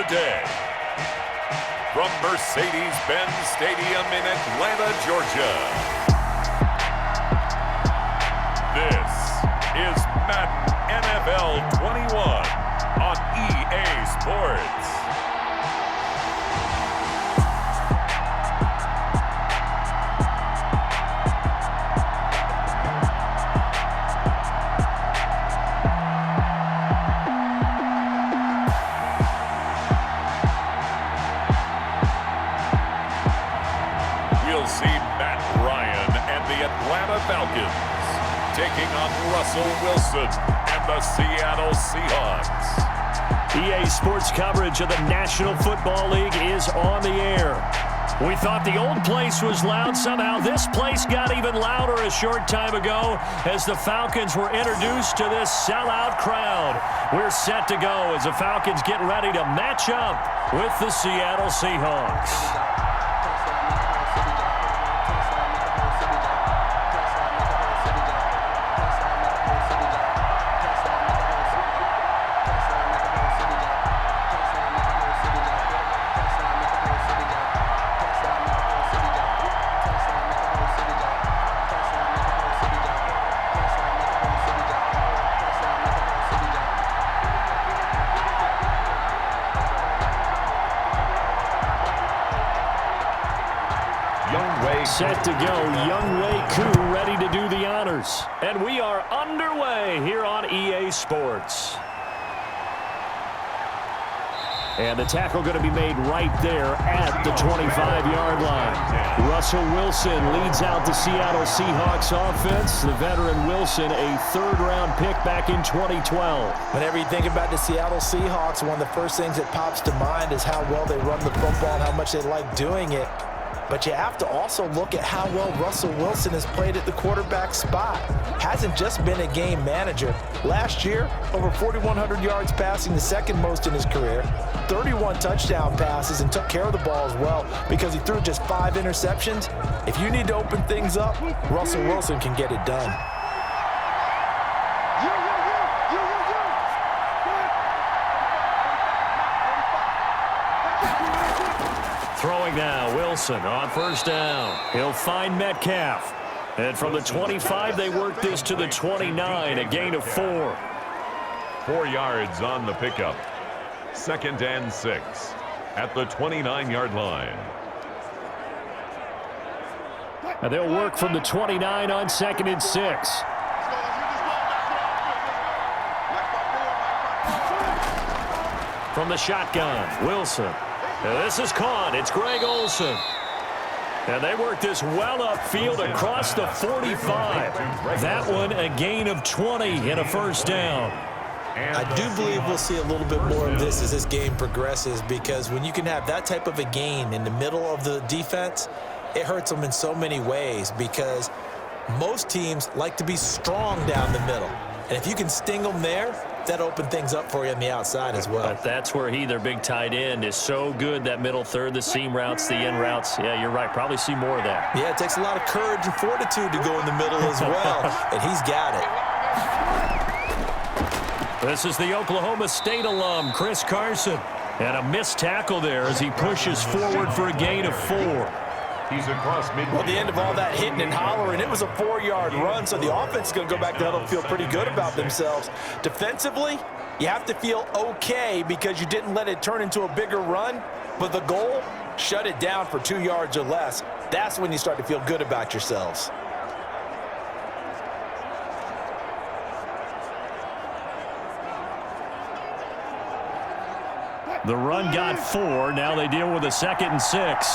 today. From Mercedes-Benz Stadium in Atlanta, Georgia. This is Madden NFL 21 on EA Sports. Atlanta Falcons taking on Russell Wilson and the Seattle Seahawks. EA Sports coverage of the National Football League is on the air. We thought the old place was loud. Somehow this place got even louder a short time ago as the Falcons were introduced to this sellout crowd. We're set to go as the Falcons get ready to match up with the Seattle Seahawks. Set to go, Younghoe Koo ready to do the honors. And we are underway here on EA Sports. And the tackle going to be made right there at the 25-yard line. Russell Wilson leads out the Seattle Seahawks offense. The veteran Wilson, a third-round pick back in 2012. Whenever you think about the Seattle Seahawks, one of the first things that pops to mind is how well they run the football and how much they like doing it. But you have to also look at how well Russell Wilson has played at the quarterback spot. Hasn't just been a game manager. Last year, over 4,100 yards passing, the second most in his career. 31 touchdown passes and took care of the ball as well because he threw just 5 interceptions. If you need to open things up, Russell Wilson can get it done. Throwing now, Wilson on first down. He'll find Metcalf. And from the 25, they work this to the 29, a gain of 4. 4 yards on the pickup. 2nd and 6 at the 29-yard line. And they'll work from the 29 on 2nd and 6. From the shotgun, Wilson. This is caught. It's Greg Olsen. And they work this well upfield across the 45. That one a gain of 20 and a first down. I do believe we'll see a little bit more of this as this game progresses because when you can have that type of a gain in the middle of the defense, it hurts them in so many ways because most teams like to be strong down the middle. And if you can sting them there, that opens things up for you on the outside as well. But that's where their big tight end, is so good, that middle third, the seam routes, the in routes. Yeah, you're right. Probably see more of that. Yeah, it takes a lot of courage and fortitude to go in the middle as well, and he's got it. This is the Oklahoma State alum, Chris Carson. And a missed tackle there as he pushes forward for a gain of 4. He's across midfield. Well, the end of all that hitting and hollering, it was a 4-yard run, so the offense is going to go back to huddle and feel pretty good about themselves. Defensively, you have to feel okay because you didn't let it turn into a bigger run, but the goal, shut it down for 2 yards or less. That's when you start to feel good about yourselves. The run got 4. Now they deal with a 2nd and 6.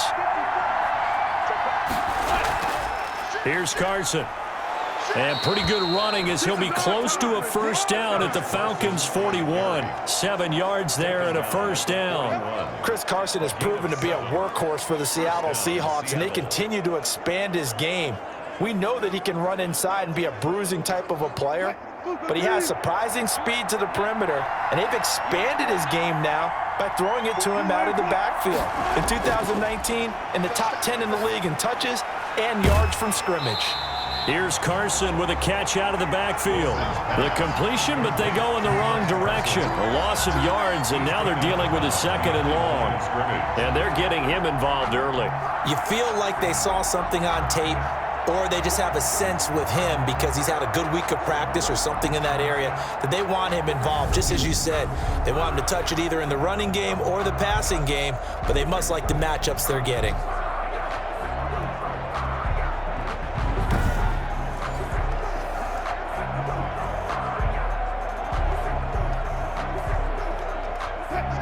Here's Carson. And pretty good running as he'll be close to a first down at the Falcons' 41. 7 yards there and a first down. Chris Carson has proven to be a workhorse for the Seattle Seahawks, and they continue to expand his game. We know that he can run inside and be a bruising type of a player, but he has surprising speed to the perimeter, and they've expanded his game now by throwing it to him out of the backfield. In 2019, in the top 10 in the league in touches and yards from scrimmage. Here's Carson with a catch out of the backfield. The completion, but they go in the wrong direction. A loss of yards, and now they're dealing with a 2nd and long. And they're getting him involved early. You feel like they saw something on tape, or they just have a sense with him because he's had a good week of practice or something in that area that they want him involved. Just as you said, they want him to touch it either in the running game or the passing game, but they must like the matchups they're getting.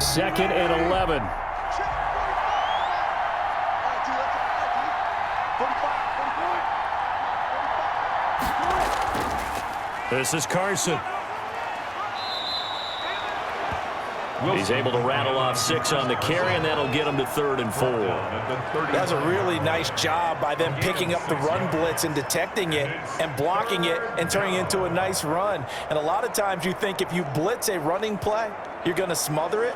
Second and 11. This is Carson. He's able to rattle off 6 on the carry, and that'll get him to 3rd and 4. That's a really nice job by them picking up the run blitz and detecting it and blocking it and turning it into a nice run. And a lot of times you think if you blitz a running play, you're going to smother it.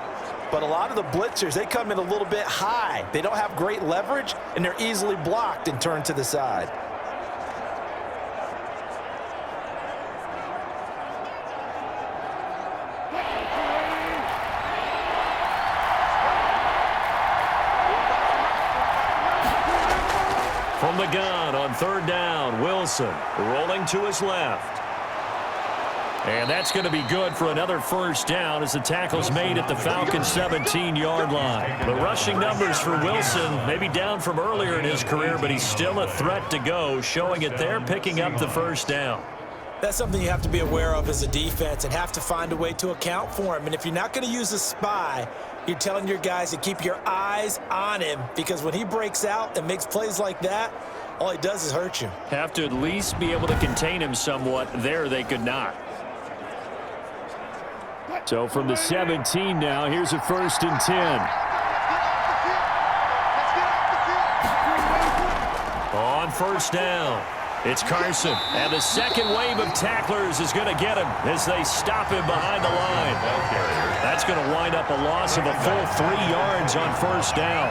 But a lot of the blitzers, they come in a little bit high. They don't have great leverage, and they're easily blocked and turned to the side. From the gun on 3rd down, Wilson rolling to his left. And that's going to be good for another 1st down as the tackle's made at the Falcons' 17-yard line. The rushing numbers for Wilson may be down from earlier in his career, but he's still a threat to go, showing it there, picking up the 1st down. That's something you have to be aware of as a defense and have to find a way to account for him. And if you're not going to use a spy, you're telling your guys to keep your eyes on him, because when he breaks out and makes plays like that, all he does is hurt you. Have to at least be able to contain him somewhat. There they could not. So from the 17 now, here's a 1st and 10. On 1st down, it's Carson. And the second wave of tacklers is going to get him as they stop him behind the line. That's going to wind up a loss of a full 3 yards on 1st down.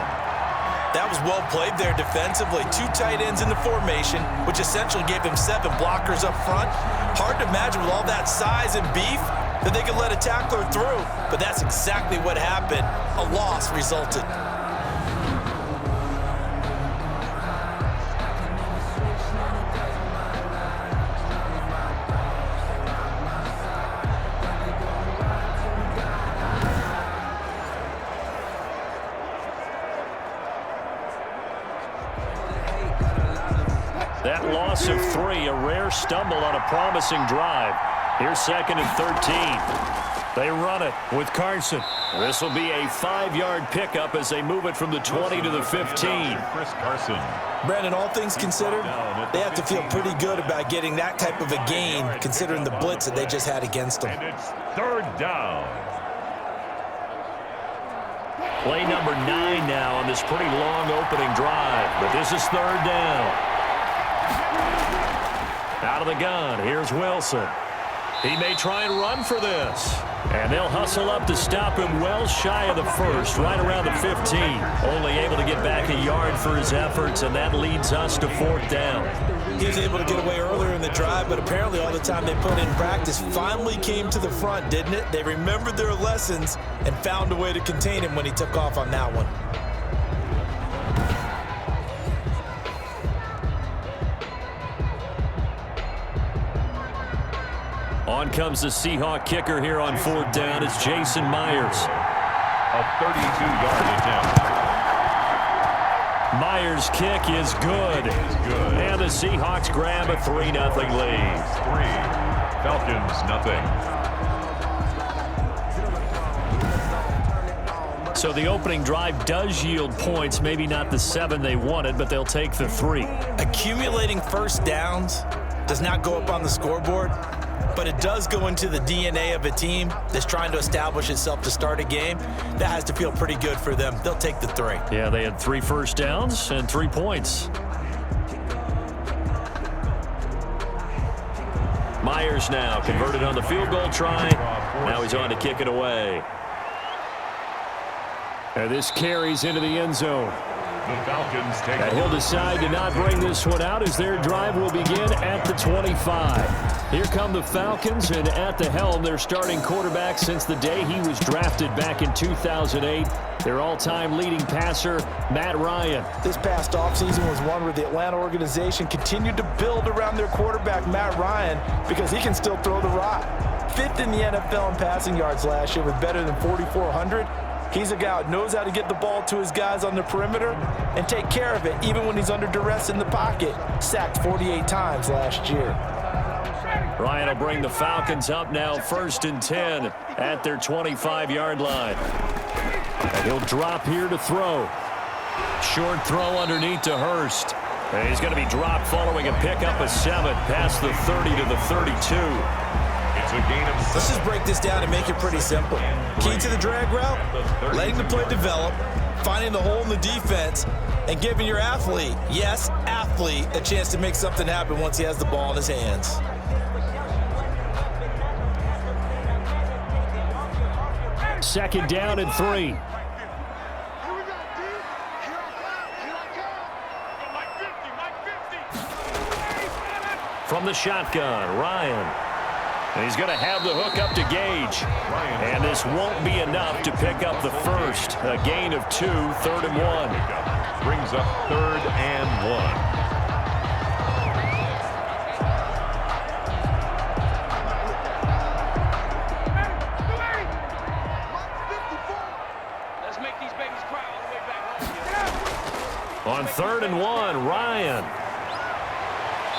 That was well played there defensively. 2 tight ends in the formation, which essentially gave them 7 blockers up front. Hard to imagine with all that size and beef that they could let a tackler through, but that's exactly what happened. A loss resulted. That loss of 3, a rare stumble on a promising drive. Here's 2nd and 13. They run it with Carson. This will be a 5-yard pickup as they move it from the 20 to the 15. Chris Carson. Brandon, all things considered, they have to feel pretty good about getting that type of a gain, considering the blitz that they just had against them. And it's 3rd down. Play number 9 now on this pretty long opening drive, but this is 3rd down. Out of the gun, here's Wilson. He may try and run for this. And they'll hustle up to stop him well shy of the 1st, right around the 15. Only able to get back a yard for his efforts, and that leads us to 4th down. He was able to get away earlier in the drive, but apparently all the time they put in practice finally came to the front, didn't it? They remembered their lessons and found a way to contain him when he took off on that one. On comes the Seahawk kicker here on 4th down. It's Jason Myers. A 32-yard attempt. Myers' kick is good. And the Seahawks grab a 3-0 lead. 3. Falcons, nothing. So the opening drive does yield points. Maybe not the 7 they wanted, but they'll take the 3. Accumulating 1st downs does not go up on the scoreboard, but it does go into the DNA of a team that's trying to establish itself to start a game. That has to feel pretty good for them. They'll take the 3. Yeah, they had 3 first downs and 3 points. Myers now converted on the field goal try. Now he's on to kick it away. And this carries into the end zone. The Falcons take And he'll decide to not bring this one out as their drive will begin at the 25. Here come the Falcons, and at the helm, their starting quarterback since the day he was drafted back in 2008. Their all-time leading passer, Matt Ryan. This past offseason was one where the Atlanta organization continued to build around their quarterback, Matt Ryan, because he can still throw the rock. Fifth in the NFL in passing yards last year with better than 4,400. He's a guy who knows how to get the ball to his guys on the perimeter and take care of it, even when he's under duress in the pocket. Sacked 48 times last year. Ryan will bring the Falcons up now, 1st and 10 at their 25-yard line. And he'll drop here to throw. Short throw underneath to Hurst. And he's going to be dropped following a pickup of 7 past the 30 to the 32. It's a gain of 7. Let's just break this down and make it pretty simple. Key to the drag route, letting the play develop, finding the hole in the defense, and giving your athlete, yes, athlete, a chance to make something happen once he has the ball in his hands. Second down and 3. From the shotgun, Ryan. And he's going to have the hook up to Gage. And this won't be enough to pick up the first. A gain of 2, 3rd and 1. Brings up 3rd and 1. On 3rd and 1, Ryan.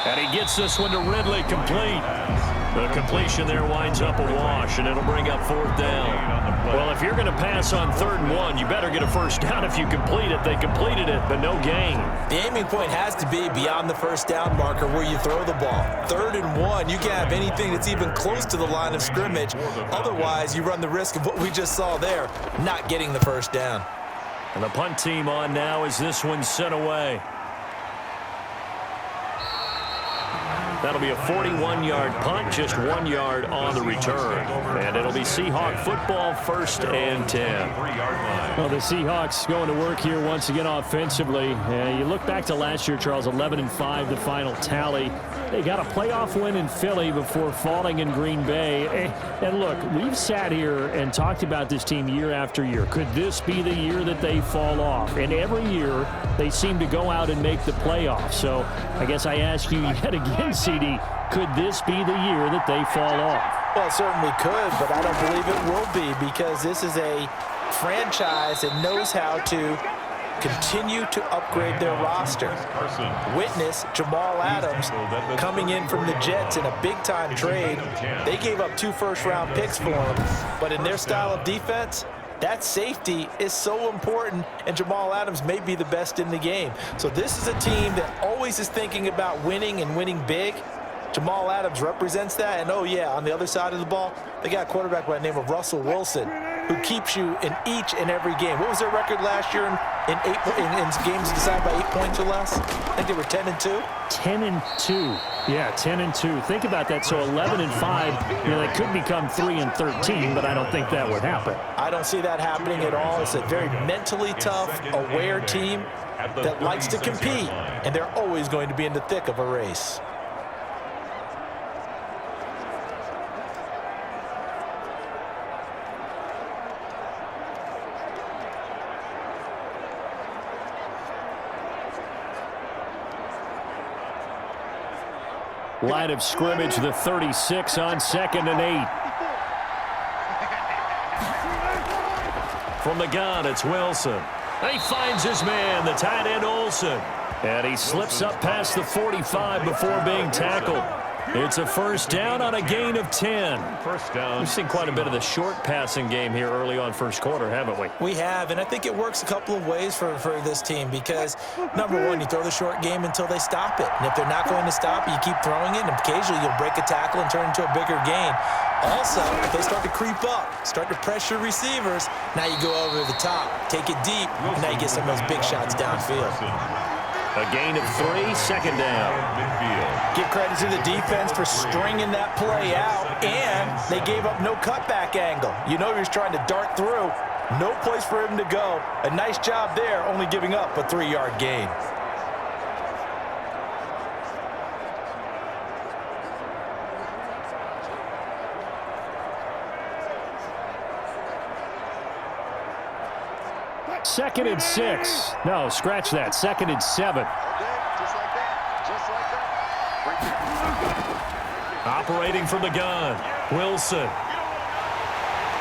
And he gets this one to Ridley, complete. The completion there winds up a wash, and it'll bring up 4th down. Well, if you're going to pass on 3rd and 1, you better get a first down if you complete it. They completed it, but no gain. The aiming point has to be beyond the first down marker where you throw the ball. 3rd and 1, you can't have anything that's even close to the line of scrimmage. Otherwise, you run the risk of what we just saw there, not getting the first down. And the punt team on now as this one's sent away. That'll be a 41-yard punt, just 1 yard on the return. And it'll be Seahawk football, 1st and 10. Well, the Seahawks going to work here once again offensively. You look back to last year, Charles, 11-5, the final tally. They got a playoff win in Philly before falling in Green Bay. And look, we've sat here and talked about this team year after year. Could this be the year that they fall off? And every year, they seem to go out and make the playoffs. So I guess I ask you yet again, CD, could this be the year that they fall off? Well, it certainly could, but I don't believe it will be because this is a franchise that knows how to continue to upgrade their roster. Witness Jamal Adams coming in from the Jets in a big-time trade. They gave up 2 first-round picks for him, but in their style of defense, that safety is so important, and Jamal Adams may be the best in the game. So this is a team that always is thinking about winning and winning big. Jamal Adams represents that, and oh yeah, on the other side of the ball, they got a quarterback by the name of Russell Wilson, who keeps you in each and every game. What was their record last year in games decided by 8 points or less? I think they were 10-2. 10-2. Yeah, 10-2. Think about that. So 11-5. They could become 3-13, but I don't think that would happen. I don't see that happening at all. It's a very mentally tough, aware team that likes to compete, and they're always going to be in the thick of a race. Line of scrimmage, the 36 on 2nd and 8. From the gun, it's Wilson. And he finds his man, the tight end Olsen. And he slips up past the 45 before being tackled. It's a first down on a gain of 10. First down. We've seen quite a bit of the short passing game here early on first quarter, haven't we? We have, and I think it works a couple of ways for this team because, number one, you throw the short game until they stop it. And if they're not going to stop it, you keep throwing it, and occasionally you'll break a tackle and turn it into a bigger gain. Also, if they start to creep up, start to pressure receivers, now you go over the top, take it deep, and now you get some of those big shots downfield. A gain of 3, second down. Give credit to the defense for stringing that play out, and they gave up no cutback angle. You know he was trying to dart through, No place for him to go. A nice job there, only giving up a 3-yard gain. Second and 6. No, scratch that. Second and 7. Operating from the gun, Wilson.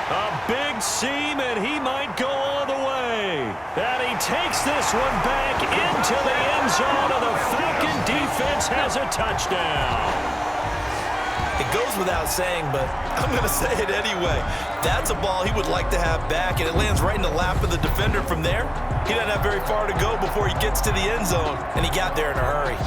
A big seam, and he might go all the way. And he takes this one back into the end zone, and the Falcon defense has a touchdown. It goes without saying, but I'm going to say it anyway. That's a ball he would like to have back, and it lands right in the lap of the defender from there. He doesn't have very far to go before he gets to the end zone, and he got there in a hurry.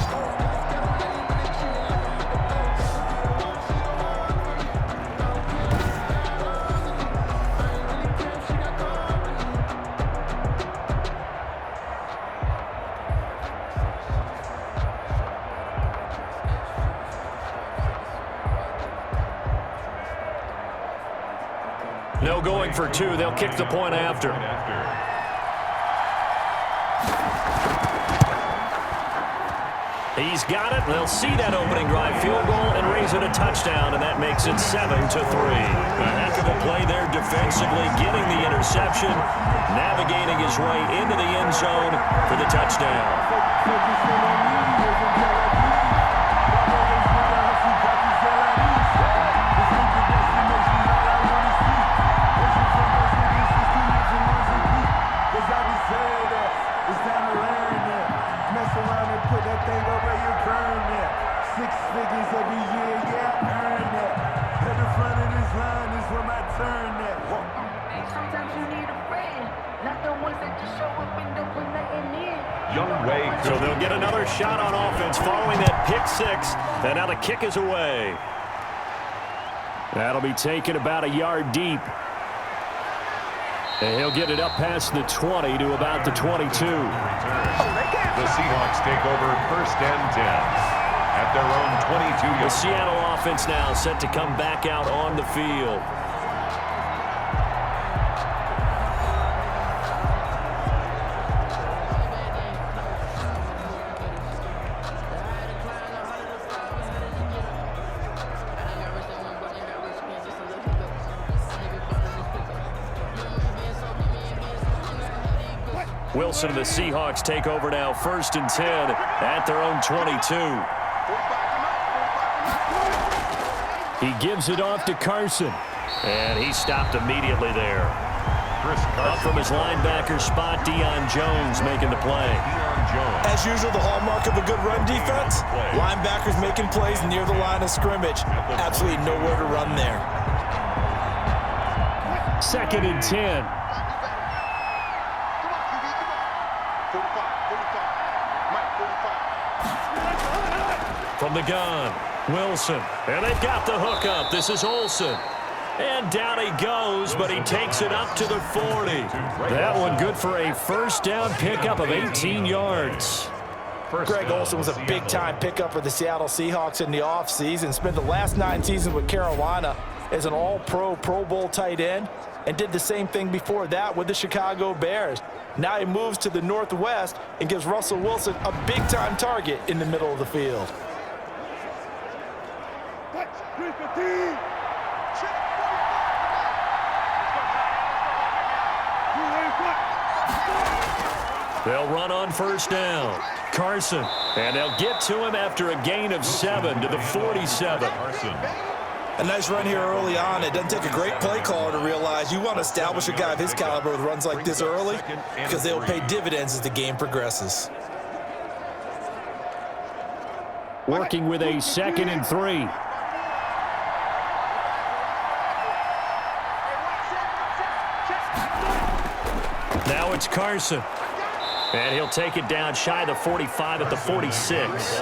No going for 2. They'll kick the point after. He's got it. They'll see that opening drive field goal and raise it a touchdown, and that makes it 7-3. A heck of a play there defensively, getting the interception, navigating his way into the end zone for the touchdown. So they'll get another shot on offense following that pick 6, and now the kick is away. That'll be taken about a yard deep. And he'll get it up past the 20 to about the 22. The Seahawks take over 1st and 10 at their own 22. The Seattle offense now set to come back out on the field. Wilson and the Seahawks take over now 1st and 10 at their own 22. He gives it off to Carson. And he stopped immediately there. Up from his linebacker spot, Deion Jones making the play. As usual, the hallmark of a good run defense, linebackers making plays near the line of scrimmage. Absolutely nowhere to run there. 2nd and 10. From the gun, Wilson. And they've got the hook up. This is Olsen. And down he goes, but he takes it up to the 40. That one good for a 1st down pickup of 18 yards. Greg Olsen was a big-time pickup for the Seattle Seahawks in the offseason. Spent the last 9 seasons with Carolina as an all-pro, Pro Bowl tight end, and did the same thing before that with the Chicago Bears. Now he moves to the Northwest and gives Russell Wilson a big-time target in the middle of the field. They'll run on 1st down. Carson. And they'll get to him after a gain of 7 to the 47. A nice run here early on. It doesn't take a great play caller to realize you want to establish a guy of his caliber with runs like this early because they'll pay dividends as the game progresses. Working with a 2nd and 3. Now it's Carson. And he'll take it down shy of the 45 at the 46.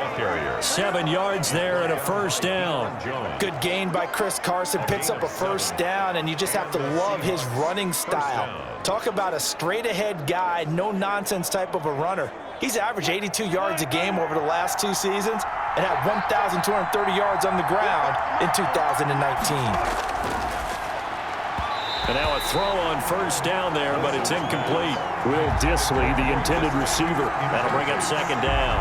7 yards there and a 1st down. Good gain by Chris Carson. Picks up a 1st down, and you just have to love his running style. Talk about a straight-ahead guy, no-nonsense type of a runner. He's averaged 82 yards a game over the last 2 seasons and had 1,230 yards on the ground in 2019. And now a throw on first down there, but it's incomplete. Will Disley, the intended receiver. That'll bring up second down.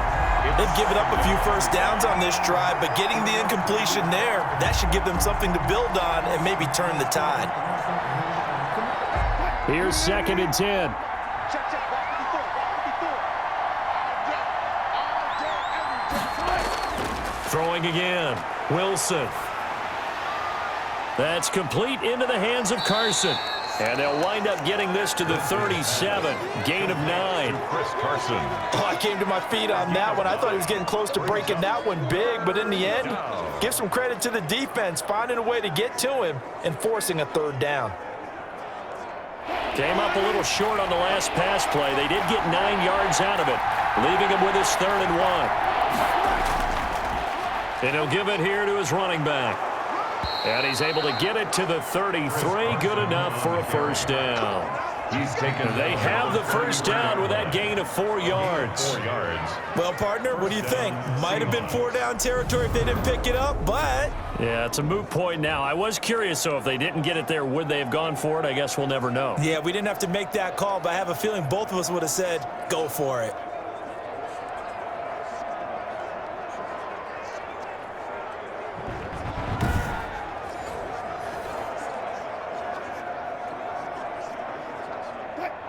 They've given up a few first downs on this drive, but getting the incompletion there, that should give them something to build on and maybe turn the tide. Here's 2nd and 10. Throwing again. Wilson. That's complete into the hands of Carson. And they'll wind up getting this to the 37. Gain of 9. Chris Carson. Oh, I came to my feet on that one. I thought he was getting close to breaking that one big, but in the end, give some credit to the defense, finding a way to get to him and forcing a 3rd down. Came up a little short on the last pass play. They did get 9 yards out of it, leaving him with his 3rd and 1. And he'll give it here to his running back. And he's able to get it to the 33. Good enough for a first down. They have the first down with that gain of 4 yards. 4 yards. Well, partner, what do you think? Might have been 4-down territory if they didn't pick it up, but... Yeah, it's a moot point now. I was curious, so if they didn't get it there, would they have gone for it? I guess we'll never know. Yeah, we didn't have to make that call, but I have a feeling both of us would have said, go for it.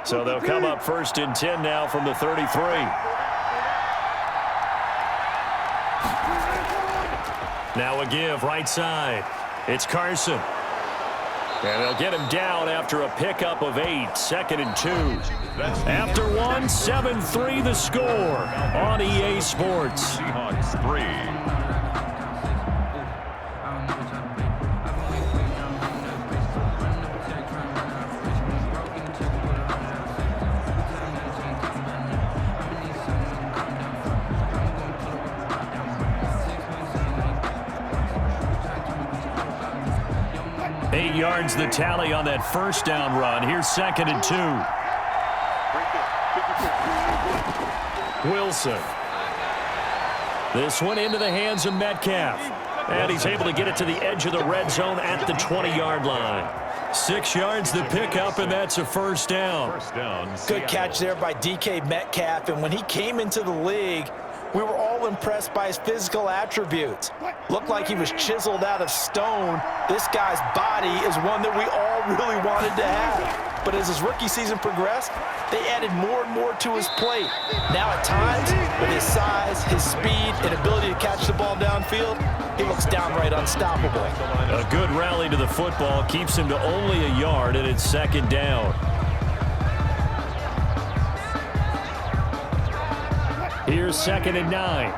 So they'll come up 1st and 10 now from the 33. Now a give right side. It's Carson. And they'll get him down after a pickup of 8. 2nd and 2. After 1, 7-3 the score on EA Sports. Seahawks 3. 8 yards the tally on that first down run. Here's 2nd and 2. Wilson. This one into the hands of Metcalf. And he's able to get it to the edge of the red zone at the 20-yard line. 6 yards the pickup, and that's a first down. Good catch there by DK Metcalf, and when he came into the league, we were all impressed by his physical attributes. Looked like he was chiseled out of stone. This guy's body is one that we all really wanted to have. But as his rookie season progressed, they added more and more to his plate. Now at times, with his size, his speed, and ability to catch the ball downfield, he looks downright unstoppable. A good rally to the football keeps him to only a yard, and it's 2nd down. Here's 2nd and 9.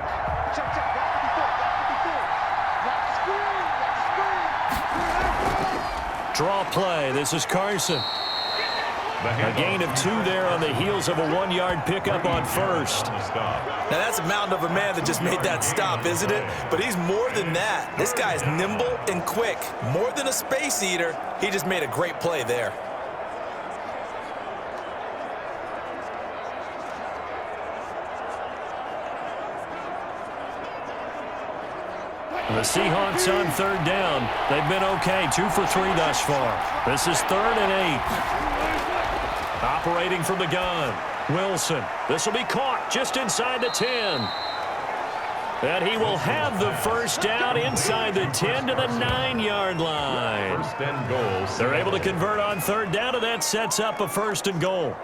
Draw play. This is Carson. A gain of 2 there on the heels of a 1-yard pickup on first. Now that's a mountain of a man that just made that stop, isn't it? But he's more than that. This guy's nimble and quick. More than a space eater, he just made a great play there. The Seahawks on 3rd down. They've been okay, 2 for 3 thus far. This is 3rd and 8. Operating from the gun. Wilson. This will be caught just inside the 10. And he will have the first down inside the 10 to the 9-yard line. 1st and goal. They're able to convert on 3rd down, and that sets up a 1st and goal.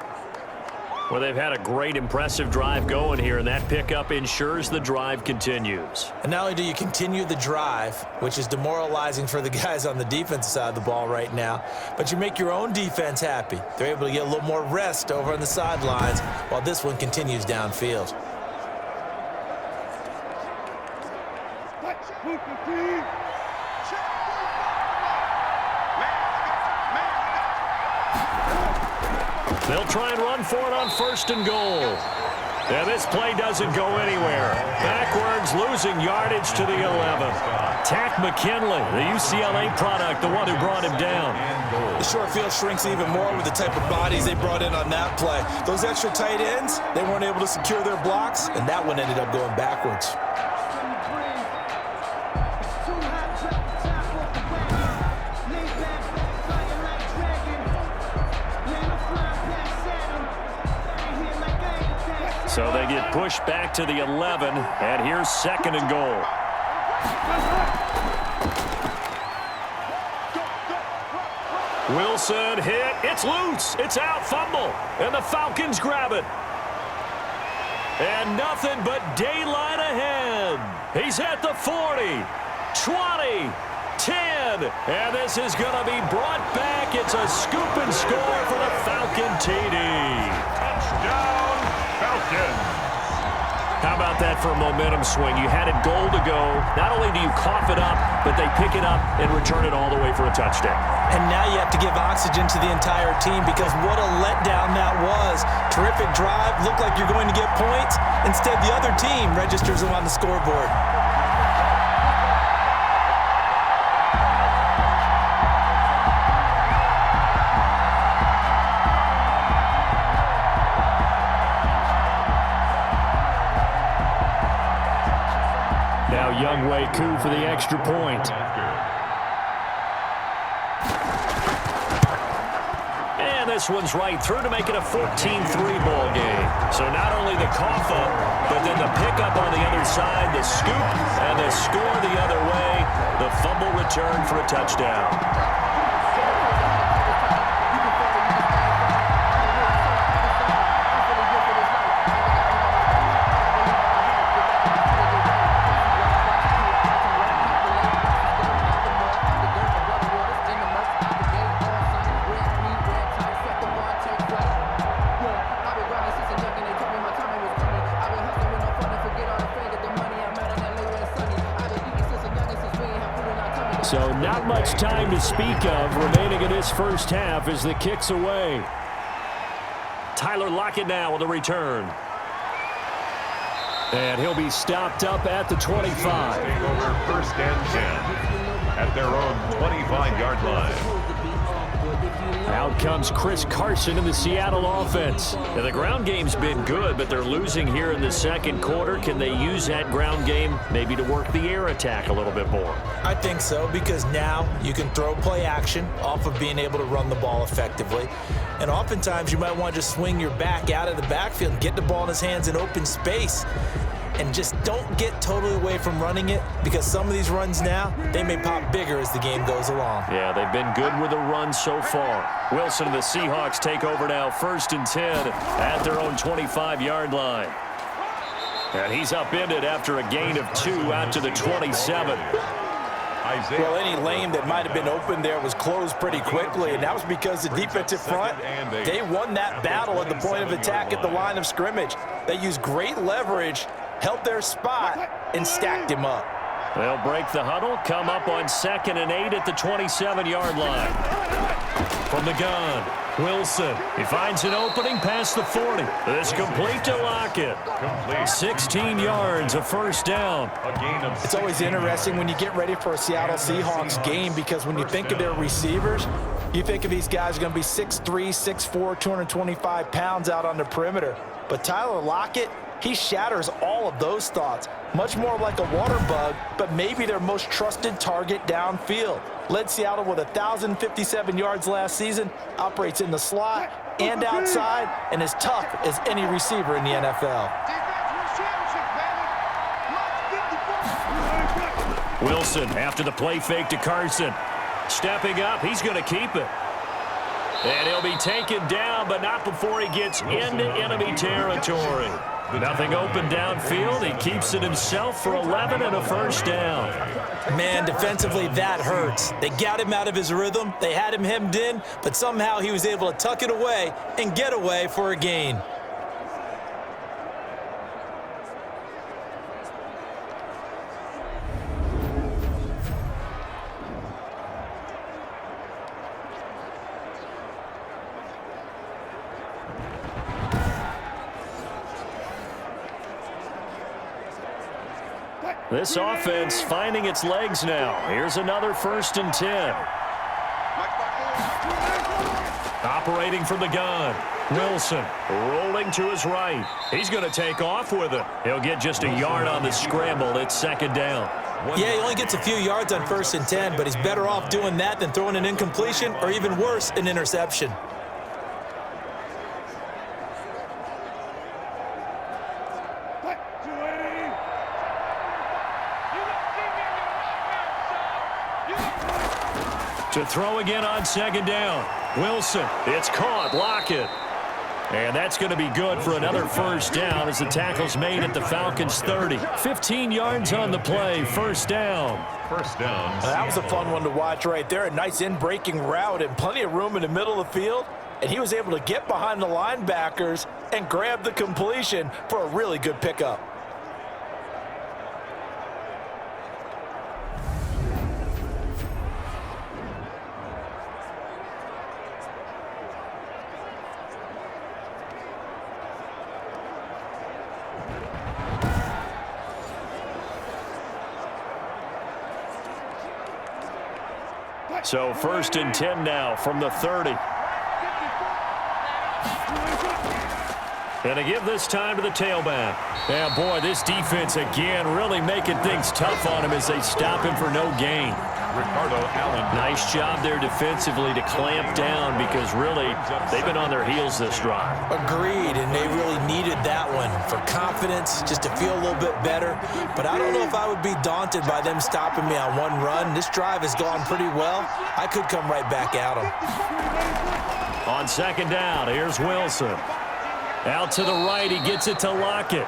Well, they've had a great, impressive drive going here, and that pickup ensures the drive continues. And not only do you continue the drive, which is demoralizing for the guys on the defensive side of the ball right now, but you make your own defense happy. They're able to get a little more rest over on the sidelines while this one continues downfield. They'll try and run for it on 1st and goal. And this play doesn't go anywhere. Backwards, losing yardage to the 11. Tack McKinley, the UCLA product, the one who brought him down. The short field shrinks even more with the type of bodies they brought in on that play. Those extra tight ends, they weren't able to secure their blocks, and that one ended up going backwards. So they get pushed back to the 11, and here's 2nd and goal. Wilson hit. It's loose. It's out. Fumble. And the Falcons grab it. And nothing but daylight ahead. He's at the 40, 20, 10. And this is going to be brought back. It's a scoop and score for the Falcon TD. Touchdown, Falcons. How about that for a momentum swing? You had it goal to go. Not only do you cough it up, but they pick it up and return it all the way for a touchdown. And now you have to give oxygen to the entire team because what a letdown that was. Terrific drive. Looked like you're going to get points. Instead, the other team registers them on the scoreboard. Now Youngway coup for the extra point. And this one's right through to make it a 14-3 ball game. So not only the cough up, but then the pickup on the other side, the scoop, and the score the other way. The fumble return for a touchdown. So not much time to speak of remaining in this first half as the kick's away. Tyler Lockett now with a return. And he'll be stopped up at the 25. Take over 1st and 10 at their own 25-yard line. Out comes Chris Carson in the Seattle offense. Now, the ground game's been good, but they're losing here in the 2nd quarter. Can they use that ground game maybe to work the air attack a little bit more? I think so, because now you can throw play action off of being able to run the ball effectively. And oftentimes you might want to just swing your back out of the backfield and get the ball in his hands in open space. And just don't get totally away from running it, because some of these runs now, they may pop bigger as the game goes along. Yeah, they've been good with the run so far. Wilson and the Seahawks take over now 1st and 10 at their own 25-yard line. And he's upended after a gain of 2 out to the 27. Well, any lane that might have been open there was closed pretty quickly, and that was because the defensive front, they won that battle at the point of attack at the line of scrimmage. They used great leverage, held their spot, and stacked him up. They'll break the huddle, come up on 2nd and 8 at the 27-yard line. From the gun, Wilson. He finds an opening past the 40. This complete to Lockett. 16 yards, a 1st down. It's always interesting when you get ready for a Seattle Seahawks game, because when you think of their receivers, you think of these guys are going to be 6'3", 6'4", 225 pounds out on the perimeter. But Tyler Lockett, he shatters all of those thoughts. Much more like a water bug, but maybe their most trusted target downfield. Led Seattle with 1,057 yards last season, operates in the slot and outside, and is tough as any receiver in the NFL. Wilson after the play fake to Carson. Stepping up, he's going to keep it. And he'll be taken down, but not before he gets into enemy territory. Nothing open downfield. He keeps it himself for 11 and a 1st down. Man, defensively, that hurts. They got him out of his rhythm. They had him hemmed in, but somehow he was able to tuck it away and get away for a gain. This offense finding its legs now. Here's another 1st and 10. Operating from the gun. Wilson rolling to his right. He's going to take off with it. He'll get just a yard on the scramble. It's 2nd down. Yeah, he only gets a few yards on 1st and 10, but he's better off doing that than throwing an incompletion or even worse, an interception. To throw again on second down. Wilson, it's caught. Lockett. And that's going to be good for another first down as the tackle's made at the Falcons' 30. 15 yards on the play. First down. First down. That was a fun one to watch right there. A nice in-breaking route and plenty of room in the middle of the field. And he was able to get behind the linebackers and grab the completion for a really good pickup. So first and 10 now from the 30. And to give this time to the tailback. Yeah, boy, this defense again really making things tough on him as they stop him for no gain. Ricardo Allen. Nice job there defensively to clamp down because really they've been on their heels this drive. Agreed, and they really needed that one for confidence, just to feel a little bit better. But I don't know if I would be daunted by them stopping me on one run. This drive has gone pretty well. I could come right back at them. On second down, here's Wilson. Out to the right, he gets it to Lockett.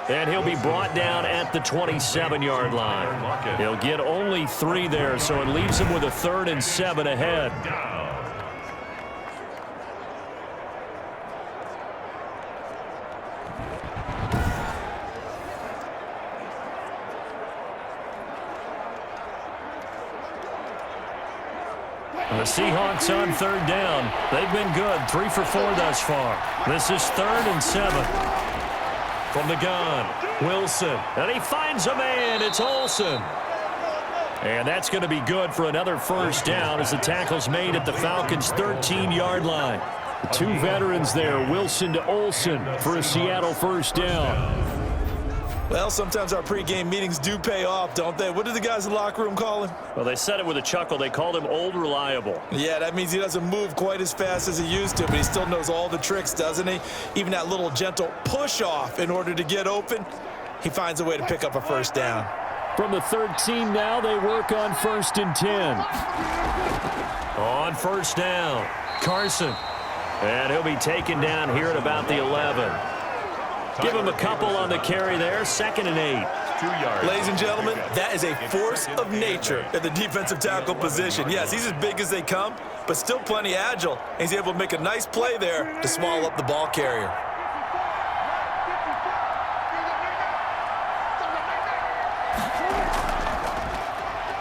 And he'll be brought down at the 27-yard line. He'll get only 3 there, so it leaves him with a 3rd and 7 ahead. The Seahawks on 3rd down. They've been good, 3 for 4 thus far. This is 3rd and 7. From the gun, Wilson, and he finds a man. It's Olsen. And that's going to be good for another first down as the tackle's made at the Falcons' 13-yard line. The 2 veterans there, Wilson to Olsen for a Seattle first down. Well, sometimes our pregame meetings do pay off, don't they? What do the guys in the locker room call him? Well, they said it with a chuckle. They called him Old Reliable. Yeah, that means he doesn't move quite as fast as he used to, but he still knows all the tricks, doesn't he? Even that little gentle push-off in order to get open, he finds a way to pick up a first down. From the 13 now, they work on 1st and 10. On first down, Carson. And he'll be taken down here at about the 11. Give him a couple on the carry there. 2nd and 8. 2 yards. Ladies and gentlemen, that is a force of nature at the defensive tackle position. Yes, he's as big as they come, but still plenty agile. He's able to make a nice play there to swallow up the ball carrier.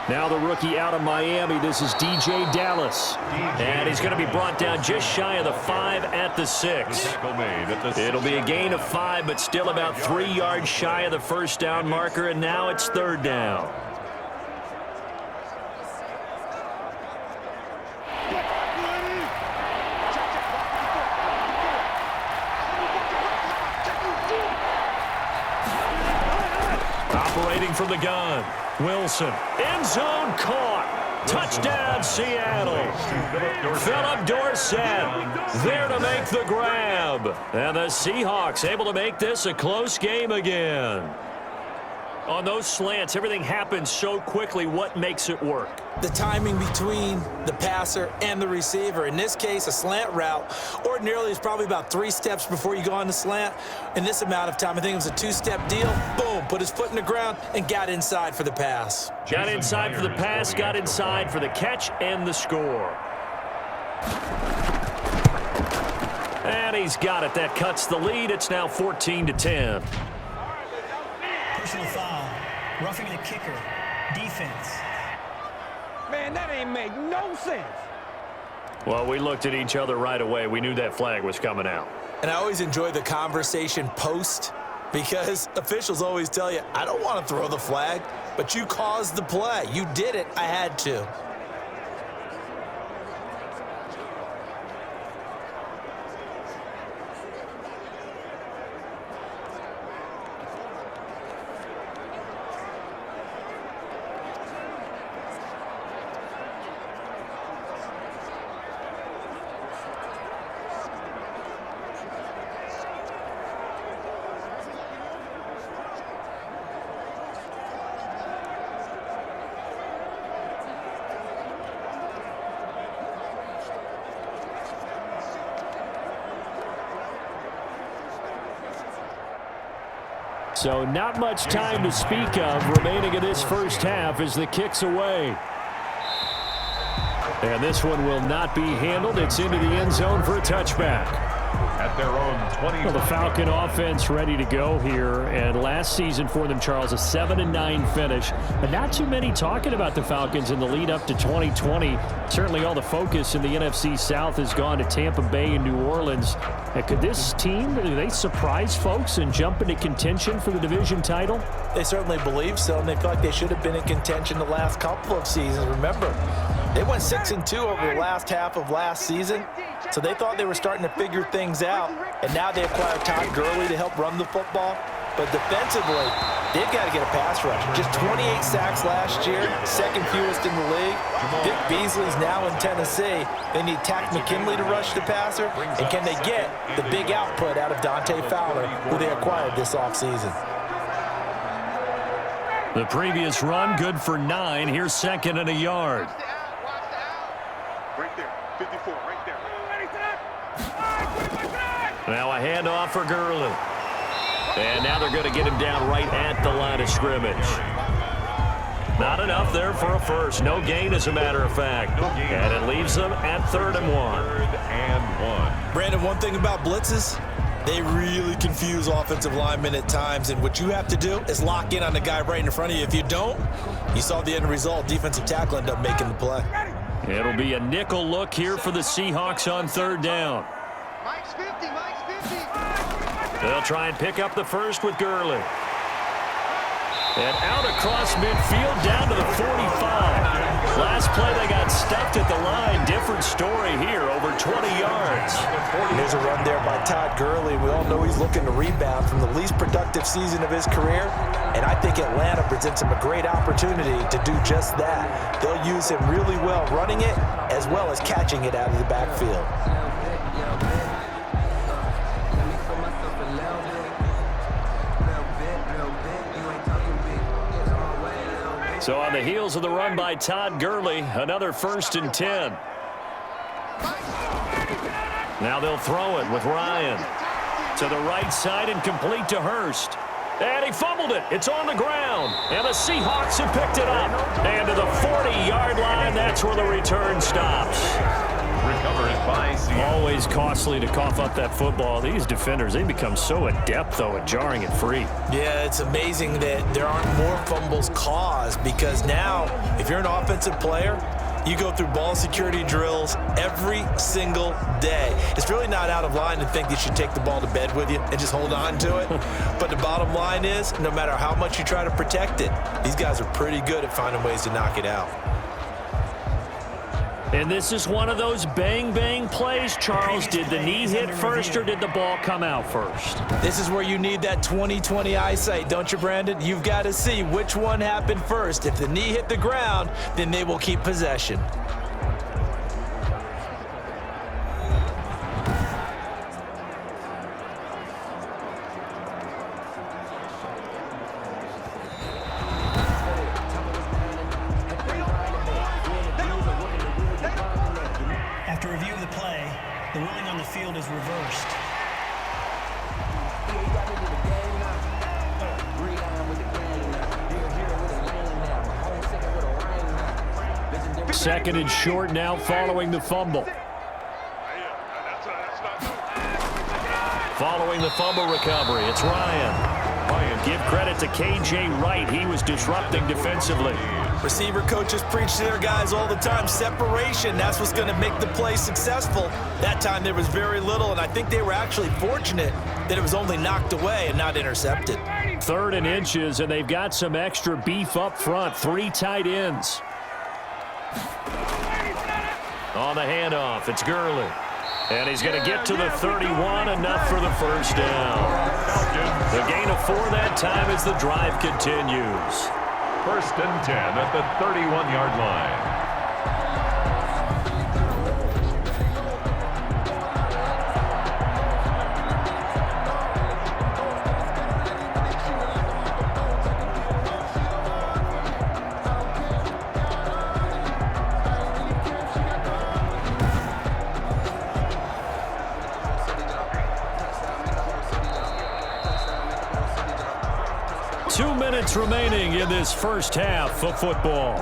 Now the rookie out of Miami, this is DJ Dallas. And he's going to be brought down just shy of the 5 at the 6. It'll be a gain of 5, but still about 3 yards shy of the first down marker, and now it's 3rd down. Operating from the gun. Wilson, end zone caught. Touchdown, Seattle. Philip Dorsett there to make the grab. And the Seahawks able to make this a close game again. On those slants, everything happens so quickly. What makes it work? The timing between the passer and the receiver. In this case, a slant route ordinarily is probably about 3 steps before you go on the slant. In this amount of time, I think it was a 2-step deal. Boom, put his foot in the ground and got inside for the pass. Got inside for the pass, got inside for the catch and the score. And he's got it. That cuts the lead. It's now 14-10. Personal foul, roughing the kicker, defense. Man, that ain't make no sense. Well, we looked at each other right away. We knew that flag was coming out. And I always enjoy the conversation post because officials always tell you, I don't want to throw the flag, but you caused the play. You did it. I had to. So not much time to speak of remaining in this first half as the kick's away. And this one will not be handled. It's into the end zone for a touchback. At their own 20. Well, the Falcon offense ready to go here. And last season for them, Charles, a 7-9 finish. But not too many talking about the Falcons in the lead up to 2020. Certainly all the focus in the NFC South has gone to Tampa Bay and New Orleans. And could this team, do they surprise folks and jump into contention for the division title? They certainly believe so, and they feel like they should have been in contention the last couple of seasons. Remember, they went 6-2 over the last half of last season, so they thought they were starting to figure things out, and now they acquired Todd Gurley to help run the football. But defensively, they've got to get a pass rush. Just 28 sacks last year, second fewest in the league. Vic Beasley's now in Tennessee. They need Tack McKinley to rush the passer, and can they get the big output out of Dante Fowler, who they acquired this offseason? The previous run, good for 9. Here's second and a yard. Right there, 54, right there. Now a handoff for Gurley. And now they're going to get him down right at the line of scrimmage. Not enough there for a first. No gain, as a matter of fact. And it leaves them at 3rd and 1. 3rd and 1. Brandon, one thing about blitzes, they really confuse offensive linemen at times, and what you have to do is lock in on the guy right in front of you. If you don't, you saw the end result. Defensive tackle ended up making the play. It'll be a nickel look here for the Seahawks on 3rd down. Mike's 50, Mike's 50. They'll try and pick up the first with Gurley. And out across midfield down to the 45. Last play they got stuffed at the line. Different story here, over 20 yards. There's a run there by Todd Gurley. We all know he's looking to rebound from the least productive season of his career. And I think Atlanta presents him a great opportunity to do just that. They'll use him really well running it as well as catching it out of the backfield. So on the heels of the run by Todd Gurley, another 1st and 10. Now they'll throw it with Ryan. To the right side and complete to Hurst. And he fumbled it. It's on the ground. And the Seahawks have picked it up. And to the 40-yard line, that's where the return stops. Recovered by Seattle. Always costly to cough up that football. These defenders, they become so adept, though, at jarring it free. Yeah, it's amazing that there aren't more fumbles caused, because now, if you're an offensive player, you go through ball security drills every single day. It's really not out of line to think you should take the ball to bed with you and just hold on to it. But the bottom line is, no matter how much you try to protect it, these guys are pretty good at finding ways to knock it out. And this is one of those bang-bang plays, Charles. Did the knee hit first or did the ball come out first? This is where you need that 20/20 eyesight, don't you, Brandon? You've got to see which one happened first. If the knee hit the ground, then they will keep possession. After review of the play, the ruling on the field is reversed. Second and short now following the fumble. Following the fumble recovery, it's Ryan. Give credit to K.J. Wright. He was disrupting defensively. Receiver coaches preach to their guys all the time. Separation, that's what's going to make the play successful. That time there was very little, and I think they were actually fortunate that it was only knocked away and not intercepted. 3rd and inches, and they've got some extra beef up front. 3 tight ends. On the handoff, it's Gurley. And he's going to get to the 31, enough for the first down. The gain of 4 that time as the drive continues. 1st and 10 at the 31-yard line. 2 minutes remaining in this first half of football.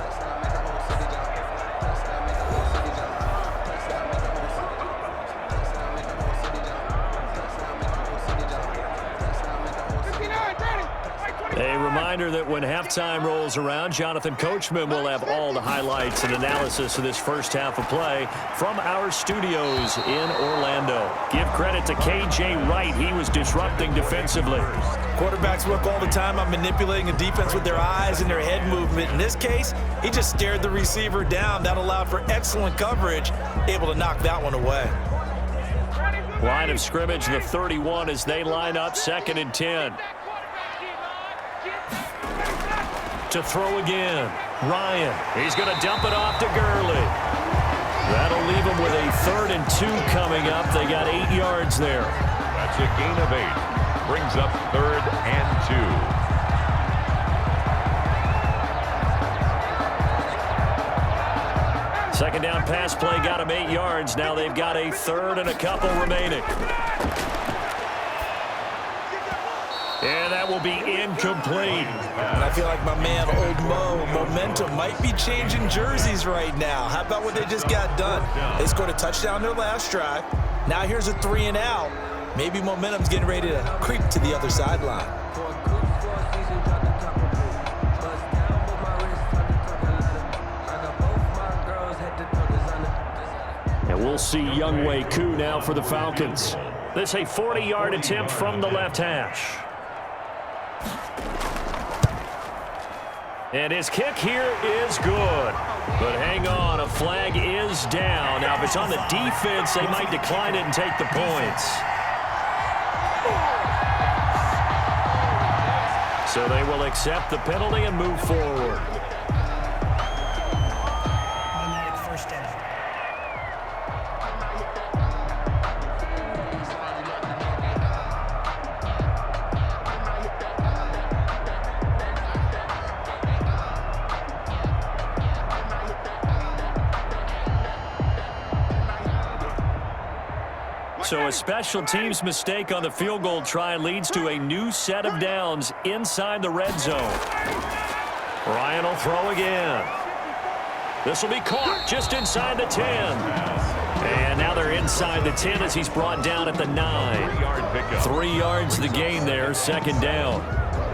A reminder that when halftime rolls around, Jonathan Coachman will have all the highlights and analysis of this first half of play from our studios in Orlando. Give credit to K.J. Wright. He was disrupting defensively. Quarterbacks work all the time on manipulating a defense with their eyes and their head movement. In this case, he just stared the receiver down. That allowed for excellent coverage, able to knock that one away. Line of scrimmage, the 31 as they line up, 2nd and 10. To throw again. Ryan. He's going to dump it off to Gurley. That'll leave him with a 3rd and 2 coming up. They got 8 yards there. That's a gain of 8. Brings up 3rd and 2. Second down pass play got him 8 yards. Now they've got a 3rd and a couple remaining. And that will be incomplete. And I feel like my man, Old Mo, momentum might be changing jerseys right now. How about what they just got done? They scored a touchdown their last drive. Now here's a 3 and out. Maybe momentum's getting ready to creep to the other sideline. And we'll see Younghoe Koo now for the Falcons. This a 40-yard attempt from the left hash. And his kick here is good. But hang on, a flag is down. Now, if it's on the defense, they might decline it and take the points. So they will accept the penalty and move forward. Automatic first down. So a special teams mistake on the field goal try leads to a new set of downs inside the red zone. Ryan will throw again. This will be caught just inside the 10. And now they're inside the 10 as he's brought down at the 9. 3 yards the gain there, 2nd down.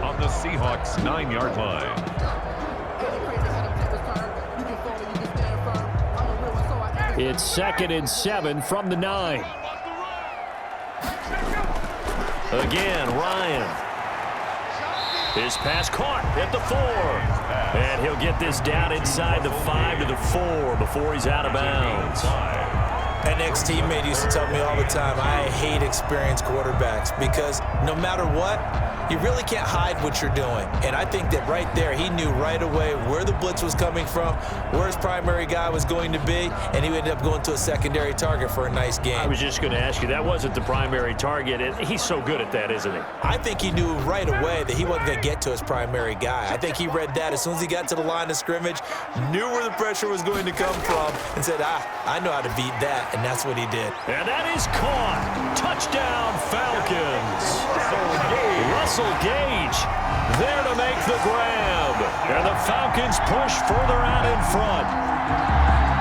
On the Seahawks 9-yard line. It's 2nd and 7 from the 9. Again, Ryan. His pass caught at the 4. And he'll get this down inside the 5 to the 4 before he's out of bounds. An ex-teammate used to tell me all the time, I hate experienced quarterbacks because no matter what, you really can't hide what you're doing. And I think that right there, he knew right away where the blitz was coming from, where his primary guy was going to be, and he ended up going to a secondary target for a nice game. I was just going to ask you, that wasn't the primary target. He's so good at that, isn't he? I think he knew right away that he wasn't going to get to his primary guy. I think he read that as soon as he got to the line of scrimmage, knew where the pressure was going to come from, and said, I know how to beat that, and that's what he did. And that is caught. Touchdown, Falcons. Russell Gage there to make the grab. And the Falcons push further out in front.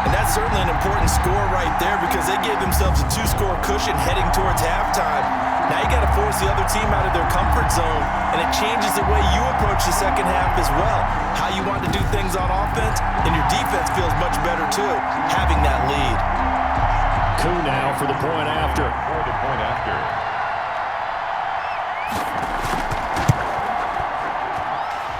And that's certainly an important score right there because they gave themselves a 2-score cushion heading towards halftime. Now you got to force the other team out of their comfort zone, and it changes the way you approach the second half as well. How you want to do things on offense, and your defense feels much better too, having that lead. Koo now for the point after.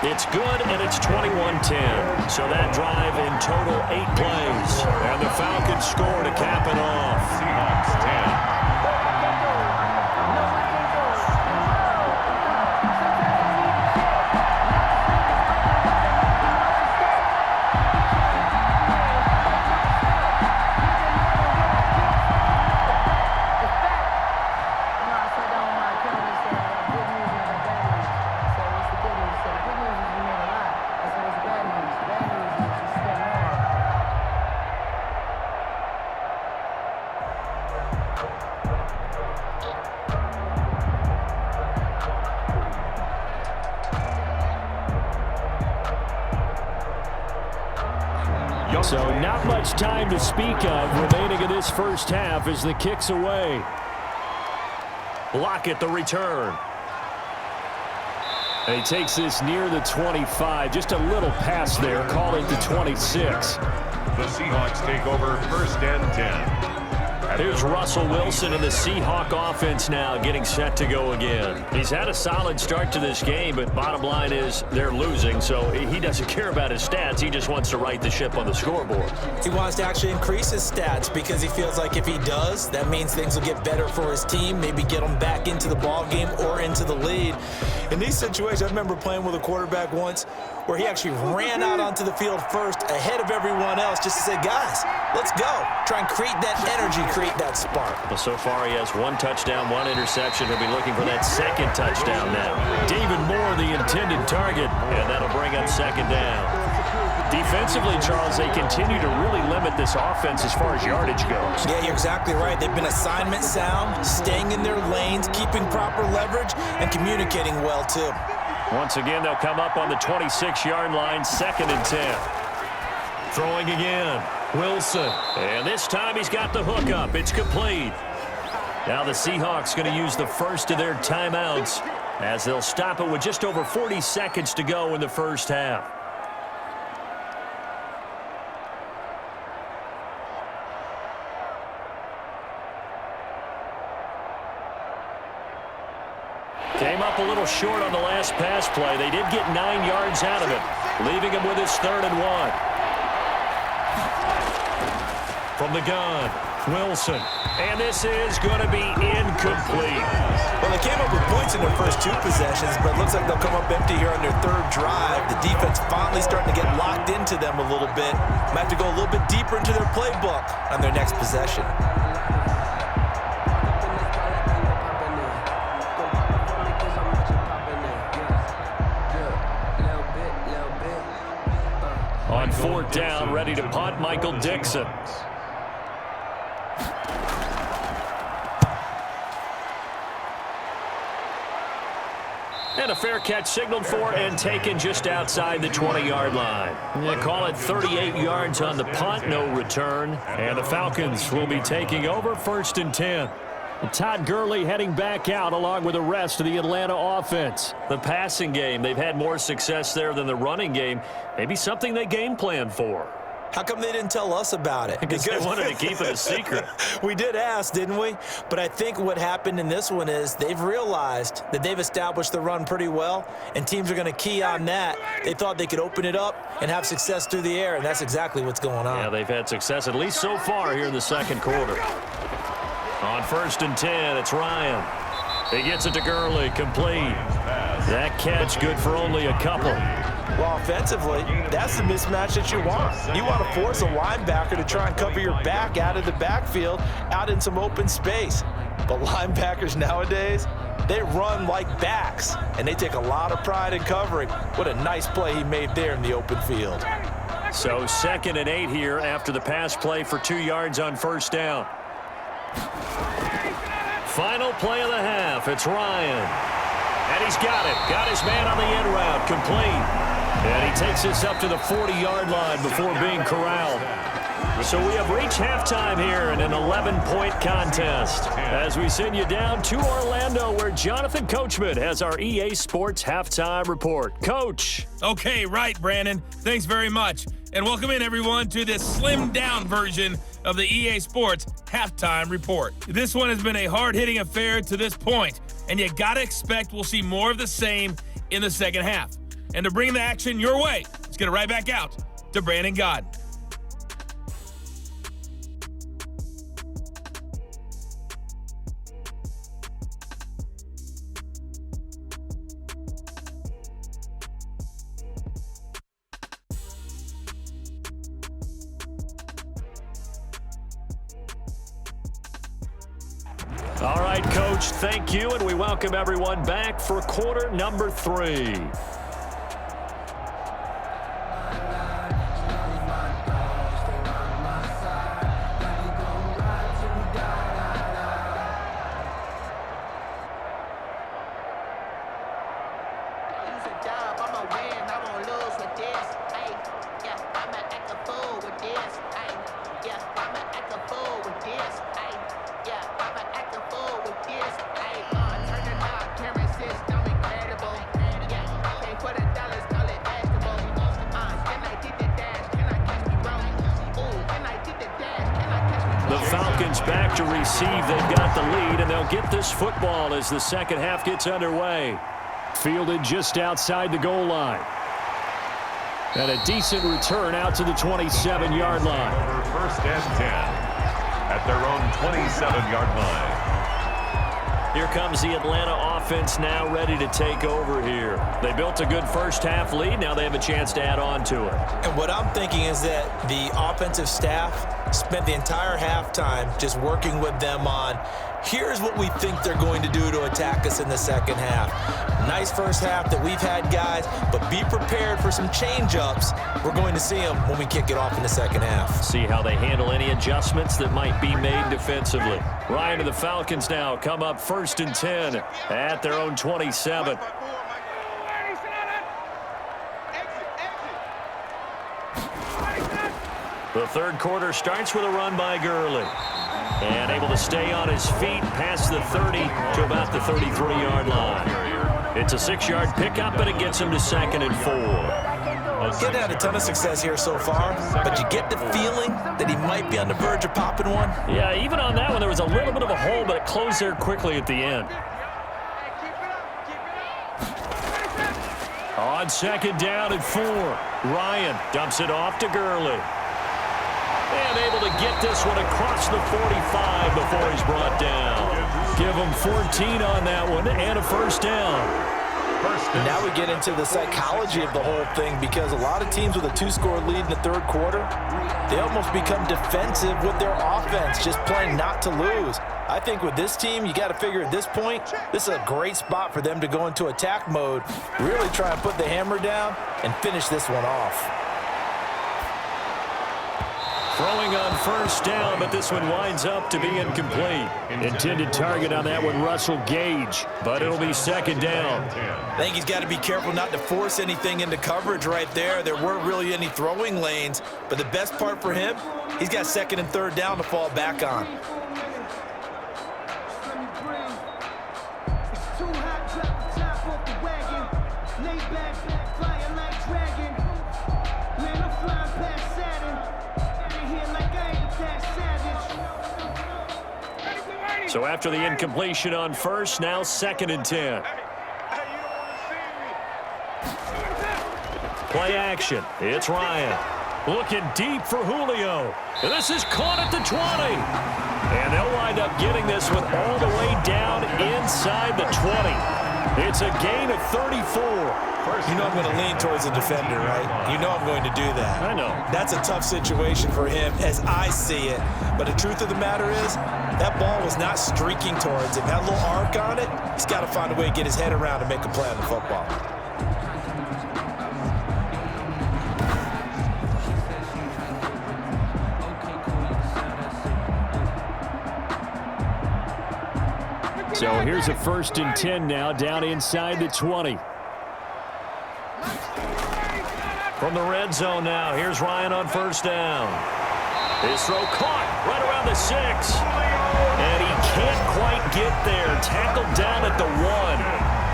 It's good, and it's 21-10. So that drive in total 8 plays. And the Falcons score to cap it off. Seahawks 10. So not much time to speak of remaining in this first half as the kick's away. Block at the return. And he takes this near the 25. Just a little pass there. Call it the 26. The Seahawks take over 1st and 10. Here's Russell Wilson and the Seahawk offense now getting set to go again. He's had a solid start to this game, but bottom line is they're losing, so he doesn't care about his stats. He just wants to right the ship on the scoreboard. He wants to actually increase his stats because he feels like if he does, that means things will get better for his team, maybe get them back into the ball game or into the lead. In these situations, I remember playing with a quarterback once where he actually ran out onto the field first ahead of everyone else just to say, guys, let's go. Try and create that energy, create that spark. Well, so far he has 1 touchdown, 1 interception. He'll be looking for that 2nd touchdown now. David Moore, the intended target, and that'll bring up 2nd down. Defensively, Charles, they continue to really limit this offense as far as yardage goes. Yeah, you're exactly right. They've been assignment sound, staying in their lanes, keeping proper leverage, and communicating well, too. Once again, they'll come up on the 26-yard line, 2nd and 10. Throwing again, Wilson. And this time he's got the hook up. It's complete. Now the Seahawks going to use the first of their timeouts as they'll stop it with just over 40 seconds to go in the first half. Came up a little short on the last pass play. They did get 9 yards out of it, leaving him with his 3rd and 1. From the gun, Wilson. And this is going to be incomplete. Well, they came up with points in their first 2 possessions, but it looks like they'll come up empty here on their 3rd drive. The defense finally starting to get locked into them a little bit. Might have to go a little bit deeper into their playbook on their next possession. On 4th down, ready to punt, Michael Dixon. And a fair catch signaled for and taken just outside the 20-yard line. They call it 38 yards on the punt, no return. And the Falcons will be taking over 1st and 10. Todd Gurley heading back out along with the rest of the Atlanta offense. The passing game, they've had more success there than the running game. Maybe something they game plan for. How come they didn't tell us about it? Because they wanted to keep it a secret. We did ask, didn't we? But I think what happened in this one is they've realized that they've established the run pretty well, and teams are going to key on that. They thought they could open it up and have success through the air, and that's exactly what's going on. Yeah, they've had success, at least so far here in the 2nd quarter. On 1st and 10, it's Ryan. He gets it to Gurley, complete. That catch good for only a couple. Well, offensively, that's the mismatch that you want. You want to force a linebacker to try and cover your back out of the backfield, out in some open space. But linebackers nowadays, they run like backs, and they take a lot of pride in covering. What a nice play he made there in the open field. So 2nd and 8 here after the pass play for 2 yards on 1st down. Final play of the half. It's Ryan. And he's got it. Got his man on the end route. Complete. And he takes this up to the 40-yard line before being corralled. So we have reached halftime here in an 11-point contest as we send you down to Orlando where Jonathan Coachman has our EA Sports Halftime Report. Coach. Okay, right, Brandon. Thanks very much. And welcome in, everyone, to this slimmed-down version of the EA Sports Halftime Report. This one has been a hard-hitting affair to this point, and you got to expect we'll see more of the same in the second half. And to bring the action your way, let's get it right back out to Brandon Godden. All right, Coach, thank you, and we welcome everyone back for quarter number 3. I'm a win, I won't lose with this. Hey, yeah, I'ma act a fool with this. Falcons back to receive. They've got the lead, and they'll get this football as the second half gets underway. Fielded just outside the goal line. And a decent return out to the 27-yard line. First and 10 at their own 27-yard line. Here comes the Atlanta offense now ready to take over here. They built a good first-half lead. Now they have a chance to add on to it. And what I'm thinking is that the offensive staff spent the entire halftime just working with them on, here's what we think they're going to do to attack us in the second half. Nice first half that we've had, guys, but be prepared for some change-ups. We're going to see them when we kick it off in the second half. See how they handle any adjustments that might be made defensively. Ryan and the Falcons now come up first and 10 at their own 27. The third quarter starts with a run by Gurley. And able to stay on his feet past the 30 to about the 33-yard line. It's a 6-yard pickup, but it gets him to 2nd and 4. Getting had a ton of success here so far, but you get the feeling that he might be on the verge of popping one. Yeah, even on that one, there was a little bit of a hole, but it closed there quickly at the end. On 2nd down and 4, Ryan dumps it off to Gurley. And able to get this one across the 45 before he's brought down. Give him 14 on that one and a first down. And now we get into the psychology of the whole thing, because a lot of teams with a 2-score lead in the third quarter, they almost become defensive with their offense, just playing not to lose. I think with this team, you got to figure at this point, this is a great spot for them to go into attack mode, really try and put the hammer down and finish this one off. Throwing on first down, but this one winds up to be incomplete. Intended target on that one, Russell Gage, but it'll be 2nd down. I think he's got to be careful not to force anything into coverage right there. There weren't really any throwing lanes, but the best part for him, he's got 2nd and 3rd down to fall back on. So after the incompletion on first, now 2nd and 10. Play action. It's Ryan. Looking deep for Julio. And this is caught at the 20. And they'll wind up getting this one all the way down inside the 20. It's a gain of 34. You know I'm going to lean towards the defender, right? You know I'm going to do that. I know. That's a tough situation for him as I see it. But the truth of the matter is, that ball was not streaking towards him. Had a little arc on it. He's got to find a way to get his head around and make a play on the football. So here's a 1st and 10 now, down inside the 20. From the red zone now, here's Ryan on first down. His throw caught right around the 6. And he can't quite get there. Tackled down at the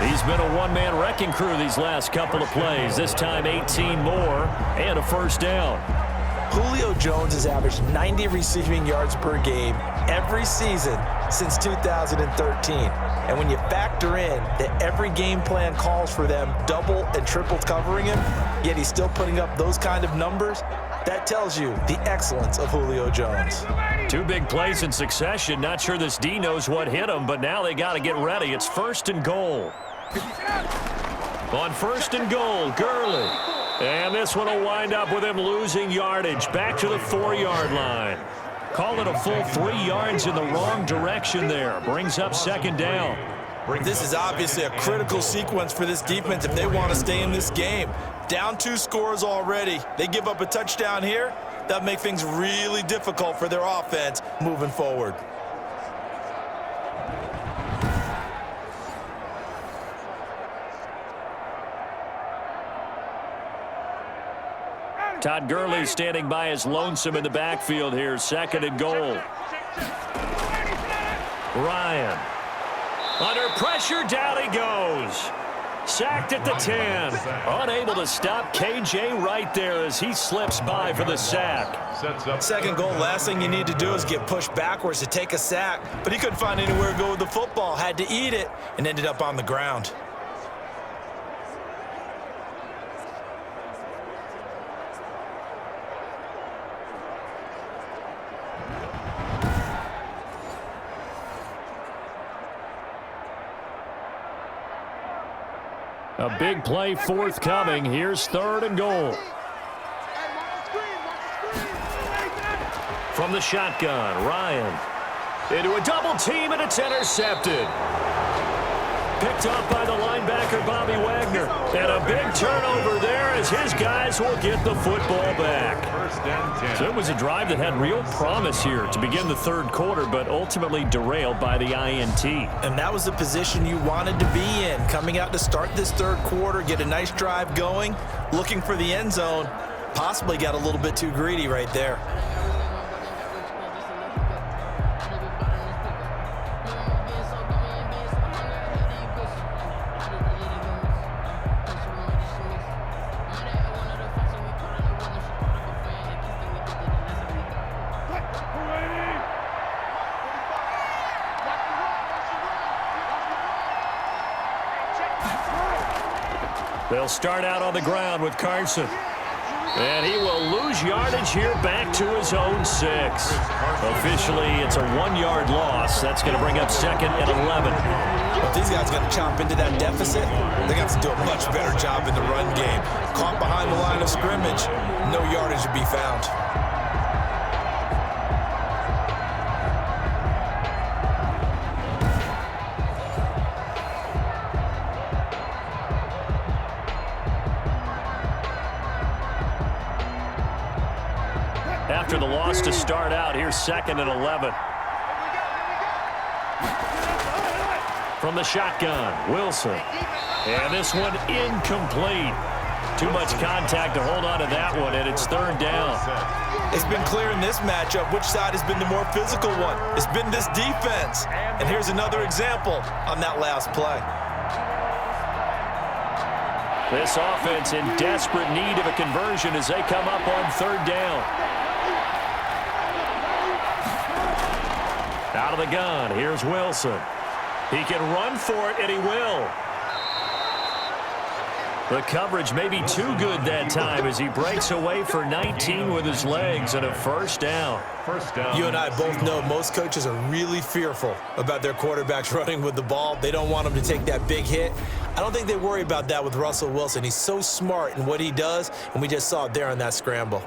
1. He's been a one-man wrecking crew these last couple of plays. This time 18 more and a first down. Julio Jones has averaged 90 receiving yards per game every season since 2013. And when you factor in that every game plan calls for them double and triple covering him, yet he's still putting up those kind of numbers, that tells you the excellence of Julio Jones. 2 big plays in succession. Not sure this D knows what hit him, but now they got to get ready. It's 1st and goal. On 1st and goal, Gurley. And this one will wind up with him losing yardage back to the 4-yard line. Call it a full 3 yards in the wrong direction there. Brings up 2nd down. This is obviously a critical sequence for this defense if they want to stay in this game. Down 2 scores already. They give up a touchdown here. That'll make things really difficult for their offense moving forward. Todd Gurley standing by as lonesome in the backfield here. 2nd and goal. Ryan. Under pressure, down he goes. Sacked at the 10. Unable to stop KJ right there as he slips by for the sack. Sets up Second goal, last thing you need to do is get pushed backwards to take a sack. But he couldn't find anywhere to go with the football, had to eat it, and ended up on the ground. A big play forthcoming. Here's 3rd and goal. From the shotgun, Ryan. Into a double team, and it's intercepted. Picked up by the linebacker, Bobby Wagner. And a big turnover there as his guys will get the football back. 1st and 10. So it was a drive that had real promise here to begin the 3rd quarter, but ultimately derailed by the INT. And that was the position you wanted to be in. Coming out to start this 3rd quarter, get a nice drive going, looking for the end zone. Possibly got a little bit too greedy right there. They'll start out on the ground with Carson. And he will lose yardage here back to his own 6. Officially, it's a 1-yard loss. That's going to bring up 2nd and 11. If these guys are going to chomp into that deficit, they got to do a much better job in the run game. Caught behind the line of scrimmage, no yardage to be found. After the loss to start out, here's 2nd and 11. From the shotgun, Wilson. And this one incomplete. Too much contact to hold on to that one, and it's 3rd down. It's been clear in this matchup which side has been the more physical one. It's been this defense. And here's another example on that last play. This offense in desperate need of a conversion as they come up on 3rd down. Out of the gun, here's Wilson. He can run for it, and he will. The coverage may be too good that time as he breaks away for 19 with his legs and a 1st down. You and I both know most coaches are really fearful about their quarterbacks running with the ball. They don't want them to take that big hit. I don't think they worry about that with Russell Wilson. He's so smart in what he does, and we just saw it there on that scramble.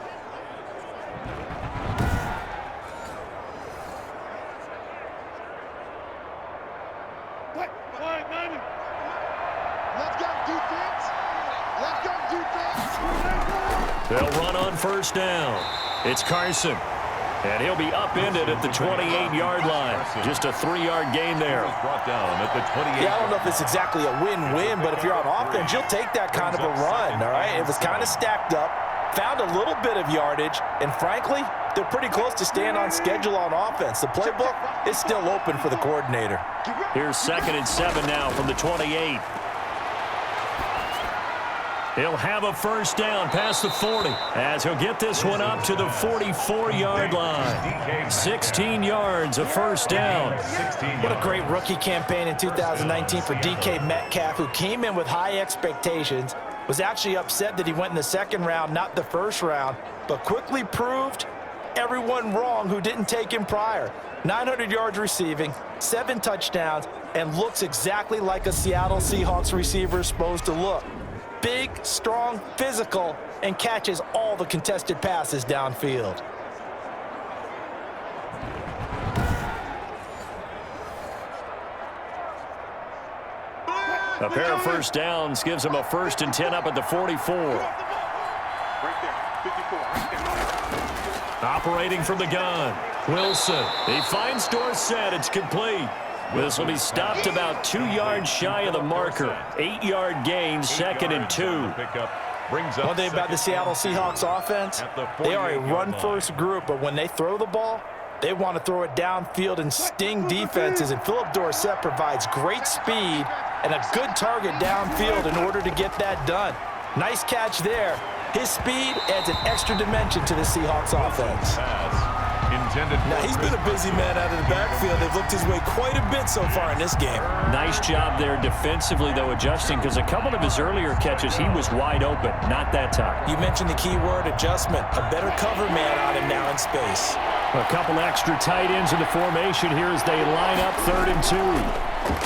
They'll run on 1st down. It's Carson. And he'll be upended at the 28-yard line. Just a 3-yard gain there. Brought down at the 28. Yeah, I don't know if it's exactly a win-win, but if you're on offense, you'll take that kind of a run, all right? It was kind of stacked up, found a little bit of yardage, and frankly, they're pretty close to staying on schedule on offense. The playbook is still open for the coordinator. Here's 2nd and 7 now from the 28. He'll have a 1st down past the 40 as he'll get this one up to the 44-yard line. 16 yards, a 1st down. What a great rookie campaign in 2019 for DK Metcalf, who came in with high expectations, was actually upset that he went in the 2nd round, not the 1st round, but quickly proved everyone wrong who didn't take him prior. 900 yards receiving, 7 touchdowns, and looks exactly like a Seattle Seahawks receiver is supposed to look. Big, strong, physical, and catches all the contested passes downfield. A pair of 1st downs gives him a 1st and 10 up at the 44. Right there, 54, right there. Operating from the gun, Wilson. He finds Dorsett. It's complete. This will be stopped about 2 yards shy of the marker. 8-yard gain, 2nd and 2. One thing about the Seattle Seahawks offense, they are a run-first group, but when they throw the ball, they want to throw it downfield and sting defenses, and Philip Dorsett provides great speed and a good target downfield in order to get that done. Nice catch there. His speed adds an extra dimension to the Seahawks offense. Now, he's been a busy man out of the backfield. They've looked his way quite a bit so far in this game. Nice job there defensively, though, adjusting, because a couple of his earlier catches, he was wide open. Not that time. You mentioned the key word, adjustment. A better cover man on him now in space. A couple extra tight ends in the formation here as they line up 3rd and 2.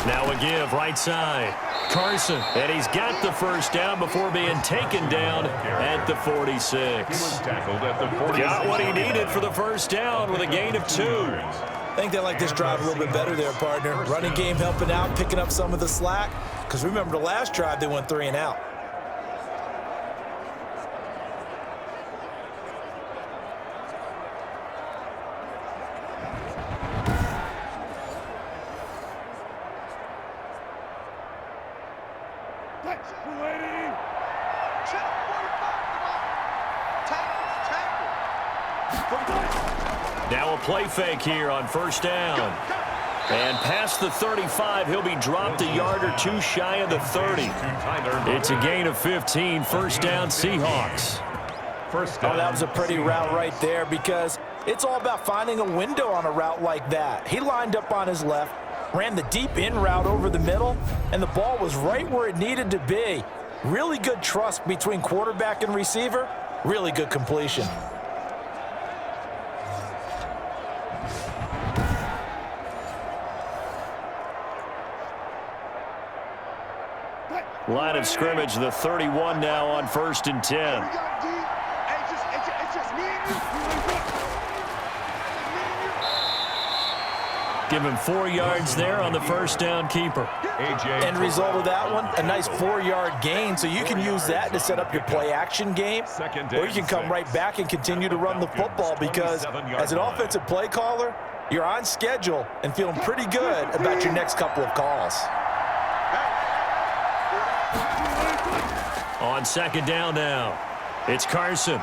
Now a give right side. Carson, and he's got the first down before being taken down at the 46. Got what he needed for the first down with a gain of 2. I think they like this drive a little bit better there, partner. Running game helping out, picking up some of the slack. Because remember, the last drive, they went 3 and out. Now a play fake here on first down. And past the 35, he'll be dropped a yard or 2 shy of the 30. It's a gain of 15, first down Seahawks. Oh, that was a pretty route right there, because it's all about finding a window on a route like that. He lined up on his left, ran the deep in route over the middle, and the ball was right where it needed to be. Really good trust between quarterback and receiver. Really good completion. Line of scrimmage, the 31 now on 1st and 10. Give him 4 yards there on the first down keeper. End result of that one, a nice 4-yard gain, so you can use that to set up your play-action game, or you can come right back and continue to run the football, because as an offensive play caller, you're on schedule and feeling pretty good about your next couple of calls. On 2nd down now, it's Carson.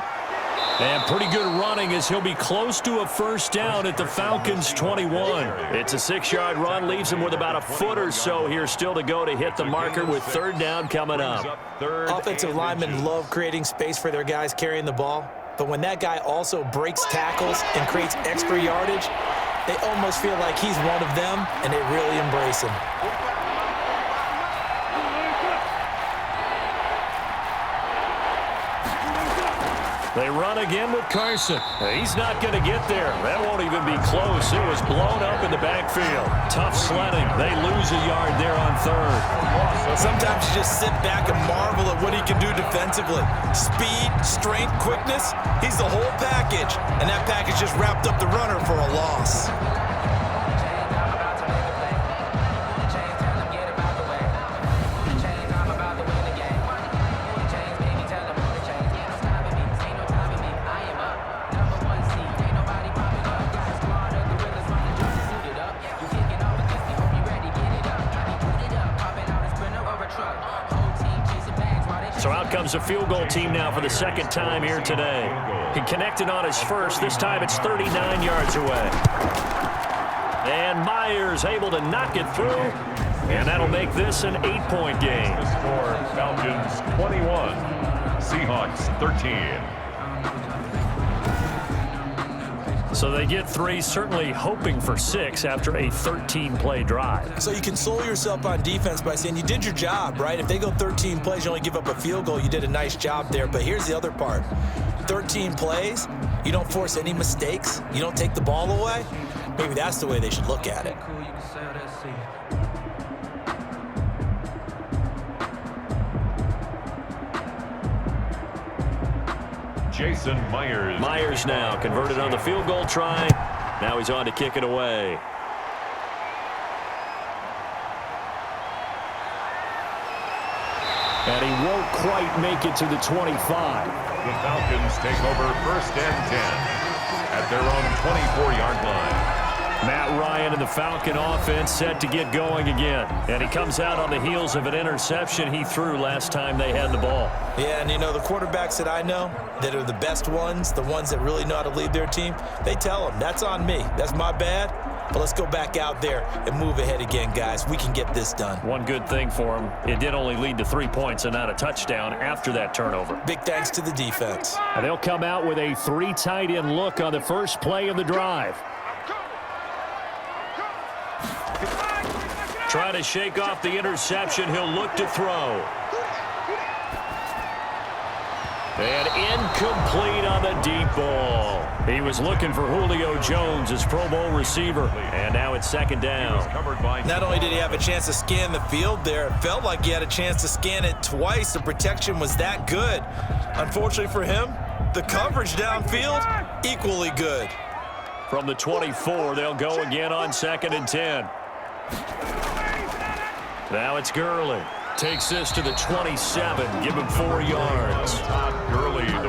And pretty good running as he'll be close to a first down at the Falcons' 21. It's a 6-yard run, leaves him with about a foot or so here still to go to hit the marker with 3rd down coming up. Offensive linemen love creating space for their guys carrying the ball, but when that guy also breaks tackles and creates extra yardage, they almost feel like he's one of them, and they really embrace him. They run again with Carson. He's not going to get there. That won't even be close. It was blown up in the backfield. Tough sledding. They lose a yard there on 3rd. Sometimes you just sit back and marvel at what he can do defensively. Speed, strength, quickness. He's the whole package. And that package just wrapped up the runner for a loss. So out comes a field goal team now for the 2nd time here today. He connected on his first. This time it's 39 yards away. And Myers able to knock it through. And that'll make this an 8-point game. The score, Falcons 21, Seahawks 13. So they get 3, certainly hoping for 6 after a 13-play drive. So you console yourself on defense by saying you did your job, right? If they go 13 plays, you only give up a field goal, you did a nice job there. But here's the other part. 13 plays, you don't force any mistakes, you don't take the ball away. Maybe that's the way they should look at it. Jason Myers. Myers now converted on the field goal try. Now he's on to kick it away. And he won't quite make it to the 25. The Falcons take over 1st and 10 at their own 24-yard line. Matt Ryan and the Falcon offense set to get going again. And he comes out on the heels of an interception he threw last time they had the ball. Yeah, and you know, the quarterbacks that I know that are the best ones, the ones that really know how to lead their team, they tell them, that's on me. That's my bad. But let's go back out there and move ahead again, guys. We can get this done. One good thing for him, it did only lead to 3 points and not a touchdown after that turnover. Big thanks to the defense. And they'll come out with a 3 tight end look on the first play of the drive. Trying to shake off the interception. He'll look to throw. And incomplete on the deep ball. He was looking for Julio Jones, his Pro Bowl receiver. And now it's second down. Not only did he have a chance to scan the field there, it felt like he had a chance to scan it twice. The protection was that good. Unfortunately for him, the coverage downfield, equally good. From the 24, they'll go again on 2nd and 10. Now it's Gurley. Takes this to the 27. Give him 4 yards.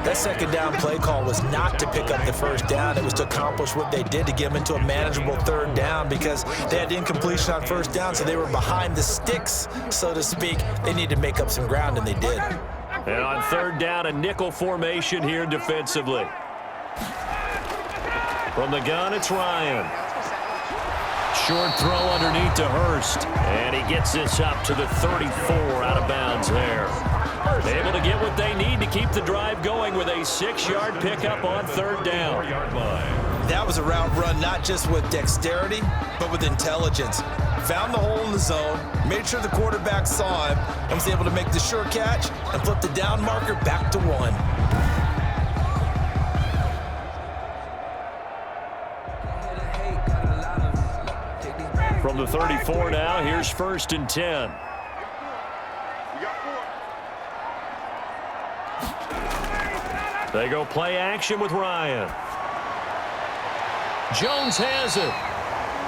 That second down play call was not to pick up the first down. It was to accomplish what they did to get them into a manageable 3rd down because they had incompletion on 1st down, so they were behind the sticks, so to speak. They needed to make up some ground, and they did. And on 3rd down, a nickel formation here defensively. From the gun, it's Ryan. Short throw underneath to Hurst. And he gets this up to the 34 out of bounds there. Able to get what they need to keep the drive going with a 6-yard pickup on 3rd down. That was a route run not just with dexterity, but with intelligence. Found the hole in the zone, made sure the quarterback saw him, and was able to make the sure catch and flip the down marker back to 1. From the 34 now, here's 1st and 10. They go play action with Ryan. Jones has it.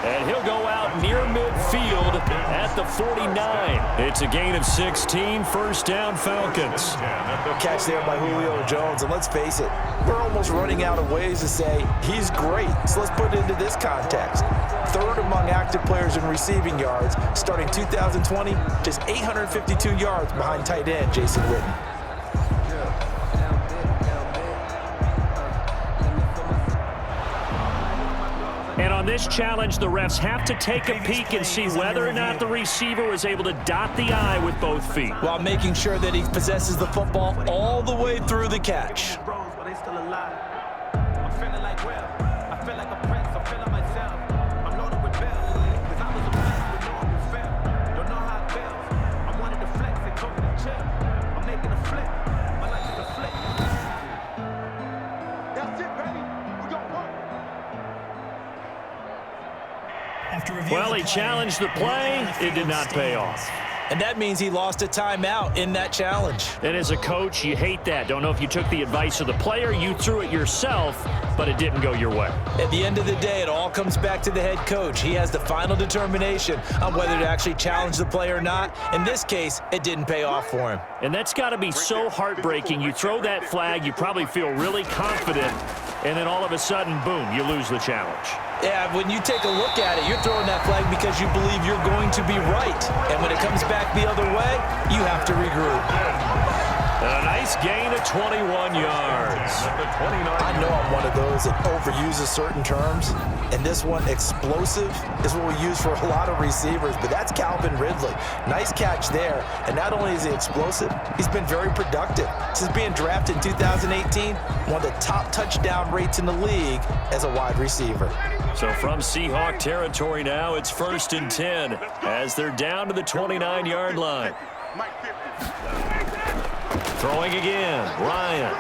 And he'll go out near midfield at the 49. It's a gain of 16, 1st down Falcons. Catch there by Julio Jones, and let's face it, we're almost running out of ways to say he's great. So let's put it into this context. 3rd among active players in receiving yards, starting 2020, just 852 yards behind tight end Jason Witten. And on this challenge, the refs have to take a peek and see whether or not the receiver was able to dot the I with both feet, while making sure that he possesses the football all the way through the catch. Well, he challenged the play. It did not pay off. And that means he lost a timeout in that challenge. And as a coach, you hate that. Don't know if you took the advice of the player, you threw it yourself, but it didn't go your way. At the end of the day, it all comes back to the head coach. He has the final determination on whether to actually challenge the play or not. In this case, it didn't pay off for him. And that's got to be so heartbreaking. You throw that flag, you probably feel really confident, and then all of a sudden, boom, you lose the challenge. Yeah, when you take a look at it, you're throwing that flag because you believe you're going to be right. And when it comes back the other way, you have to regroup. A nice gain of 21 yards. I know I'm one of those that overuses certain terms, and this one, explosive, is what we use for a lot of receivers, but that's Calvin Ridley. Nice catch there, and not only is he explosive, he's been very productive. Since being drafted in 2018, one of the top touchdown rates in the league as a wide receiver. So from Seahawk territory now, it's 1st and 10 as they're down to the 29-yard line. Throwing again, Ryan.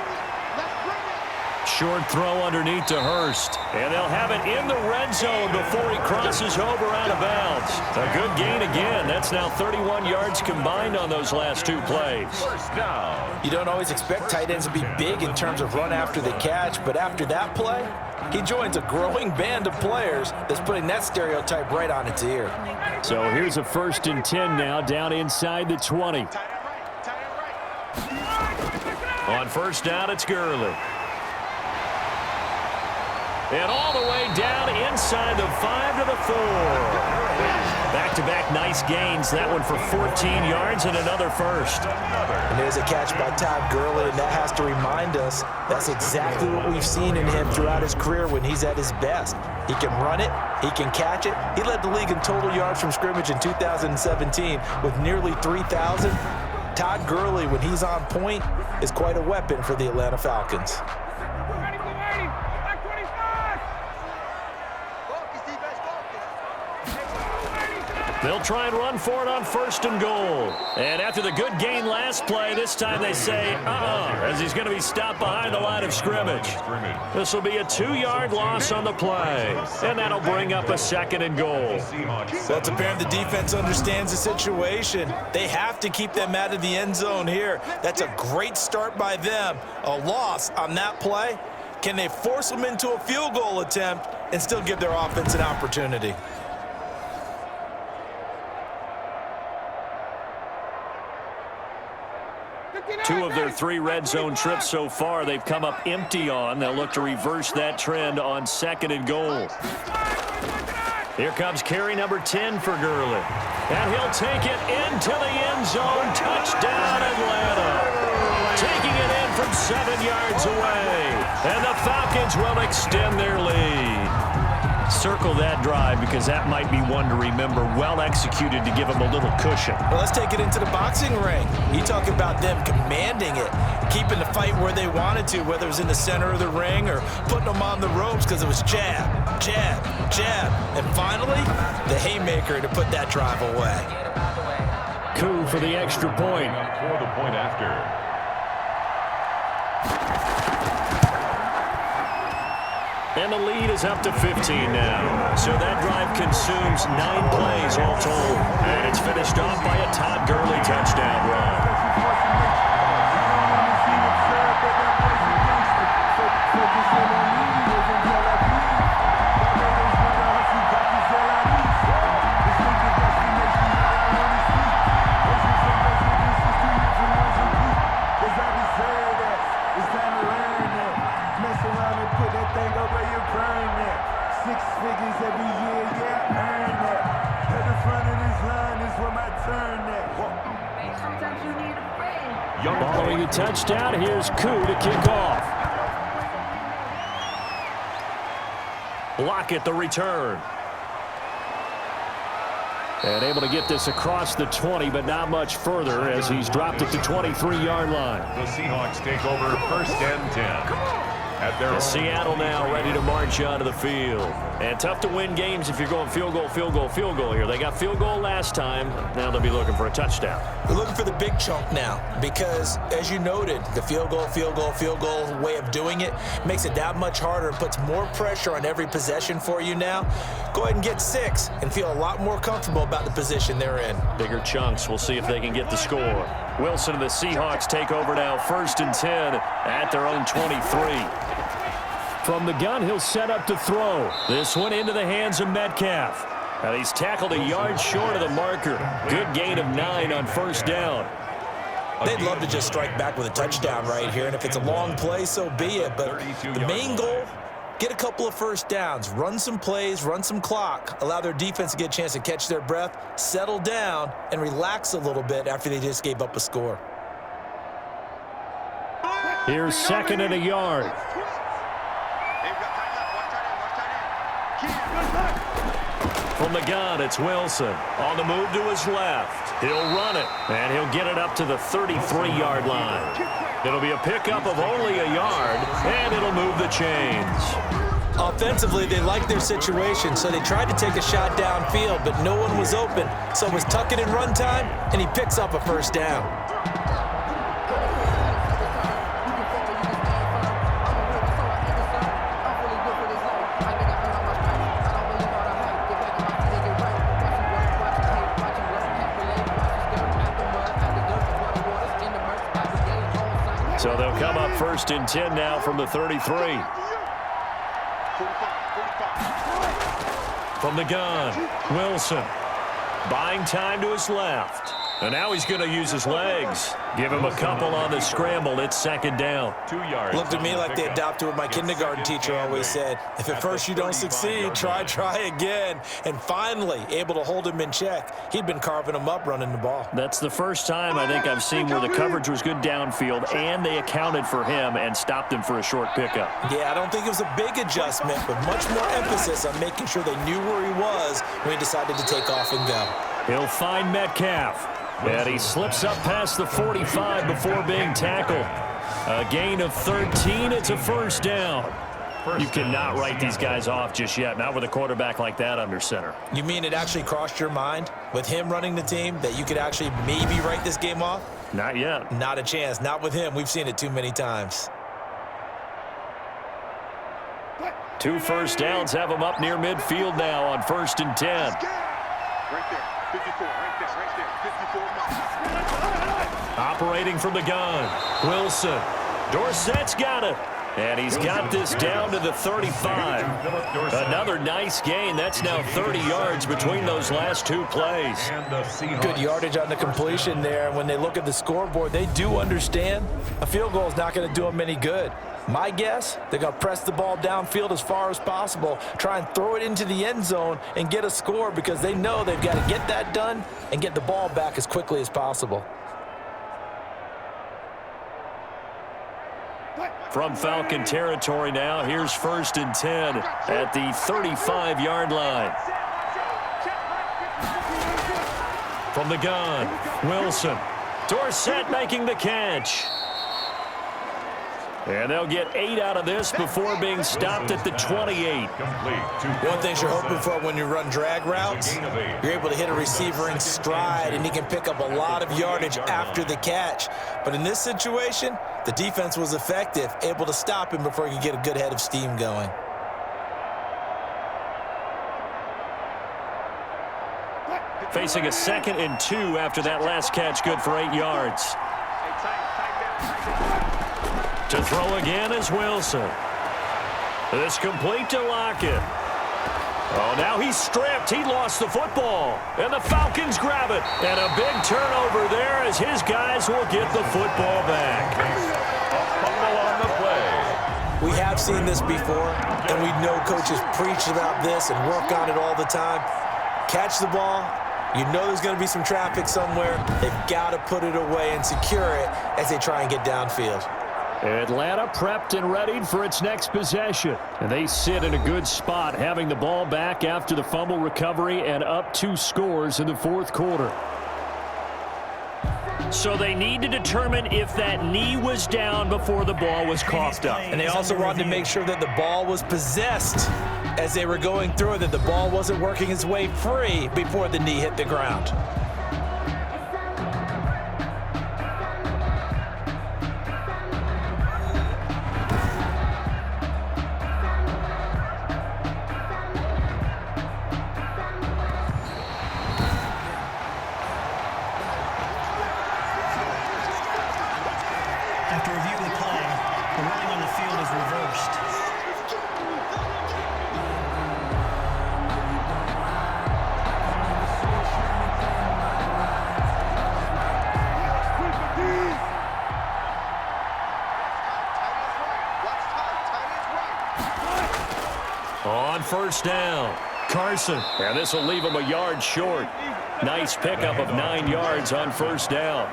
Short throw underneath to Hurst. And they'll have it in the red zone before he crosses over out of bounds. A good gain again. That's now 31 yards combined on those last 2 plays. You don't always expect tight ends to be big in terms of run after the catch, but after that play, he joins a growing band of players that's putting that stereotype right on its ear. So here's a 1st and 10 now, down inside the 20. On 1st down, it's Gurley. And all the way down inside the 5 to the 4. Back-to-back nice gains. That one for 14 yards and another first. And there's a catch by Todd Gurley, and that has to remind us that's exactly what we've seen in him throughout his career when he's at his best. He can run it. He can catch it. He led the league in total yards from scrimmage in 2017 with nearly 3,000. Todd Gurley, when he's on point, is quite a weapon for the Atlanta Falcons. They'll try and run for it on 1st and goal. And after the good gain last play, this time they say, as he's going to be stopped behind the line of scrimmage. This will be a 2-yard loss on the play. And that'll bring up a 2nd and goal. Well, it's apparent the defense understands the situation. They have to keep them out of the end zone here. That's a great start by them. A loss on that play. Can they force them into a field goal attempt and still give their offense an opportunity? Two of their 3 red zone trips so far, they've come up empty on. They'll look to reverse that trend on 2nd and goal. Here comes carry number 10 for Gurley. And he'll take it into the end zone. Touchdown, Atlanta. Taking it in from 7 yards away. And the Falcons will extend their lead. Circle that drive because that might be one to remember. Well executed to give them a little cushion. Well, let's take it into the boxing ring. You talk about them commanding it, keeping the fight where they wanted to, whether it was in the center of the ring or putting them on the ropes because it was jab, jab, jab. And finally, the haymaker to put that drive away. Coup for the extra point. For the point after. And the lead is up to 15 now. So that drive consumes 9 plays all told. And it's finished off by a Todd Gurley touchdown run. Following a touchdown, here's Koo to kick off. Block at the return. And able to get this across the 20, but not much further as he's dropped it to 23-yard line. The Seahawks take over 1st and 10. And Seattle now ready to march onto the field. And tough to win games if you're going field goal, field goal, field goal here. They got field goal last time. Now they'll be looking for a touchdown. We're looking for the big chunk now because, as you noted, the field goal, field goal, field goal way of doing it makes it that much harder and puts more pressure on every possession for you now. Go ahead and get 6 and feel a lot more comfortable about the position they're in. Bigger chunks. We'll see if they can get the score. Wilson and the Seahawks take over now 1st and 10 at their own 23. From the gun, he'll set up to throw. This one into the hands of Metcalf. And he's tackled a yard short of the marker. Good gain of 9 on 1st down. They'd love to just strike back with a touchdown right here, and if it's a long play, so be it. But the main goal, get a couple of 1st downs, run some plays, run some clock, allow their defense to get a chance to catch their breath, settle down, and relax a little bit after they just gave up a score. Here's 2nd and a yard. From the gun, it's Wilson. On the move to his left. He'll run it, and he'll get it up to the 33-yard line. It'll be a pickup of only a yard, and it'll move the chains. Offensively, they liked their situation, so they tried to take a shot downfield, but no one was open. So it was tuck it in run time, and he picks up a 1st down. So they'll come up 1st and 10 now from the 33. From the gun, Wilson. Buying time to his left. And now he's going to use his legs. Give him a couple on the scramble. It's second down. 2 yards. Looked at me like they adopted what my kindergarten teacher always said. If at first you don't succeed, try again. And finally, able to hold him in check. He'd been carving him up running the ball. That's the first time I think I've seen where the coverage was good downfield, and they accounted for him and stopped him for a short pickup. Yeah, I don't think it was a big adjustment, but much more emphasis on making sure they knew where he was when he decided to take off and go. He'll find Metcalf. And he slips up past the 45 before being tackled. A gain of 13. It's a first down. You cannot write these guys off just yet, not with a quarterback like that under center. You mean it actually crossed your mind with him running the team that you could actually maybe write this game off? Not yet. Not a chance. Not with him. We've seen it too many times. 2 first downs have him up near midfield now on 1st and 10. Right there. 54. Right there. 54. Operating from the gun. Wilson. Dorsett's got it. And he's got this down to the 35. Another nice gain. That's now 30 yards between those last 2 plays. Good yardage on the completion there. When they look at the scoreboard, they do understand a field goal is not going to do them any good. My guess, they're going to press the ball downfield as far as possible, try and throw it into the end zone and get a score because they know they've got to get that done and get the ball back as quickly as possible. From Falcon territory now, here's 1st and 10 at the 35-yard line. From the gun, Wilson. Dorsett making the catch. And they'll get 8 out of this before being stopped at the 28. One thing you're hoping for when you run drag routes, you're able to hit a receiver in stride, and he can pick up a lot of yardage after the catch. But in this situation, the defense was effective, able to stop him before he could get a good head of steam going. Facing a 2nd and 2 after that last catch, good for 8 yards. To throw again is Wilson. It's complete to Lockett. Oh, now he's stripped. He lost the football. And the Falcons grab it. And a big turnover there as his guys will get the football back. Fumble on the play. We have seen this before, and we know coaches preach about this and work on it all the time. Catch the ball. You know there's going to be some traffic somewhere. They've got to put it away and secure it as they try and get downfield. Atlanta prepped and readied for its next possession. And they sit in a good spot, having the ball back after the fumble recovery and up 2 scores in the 4th quarter. So they need to determine if that knee was down before the ball was coughed up. And they also wanted to make sure that the ball was possessed as they were going through it, that the ball wasn't working its way free before the knee hit the ground. After review of the play, the ruling on the field is reversed. On 1st down, Carson. And this will leave him a yard short. Nice pickup of 9 yards on 1st down.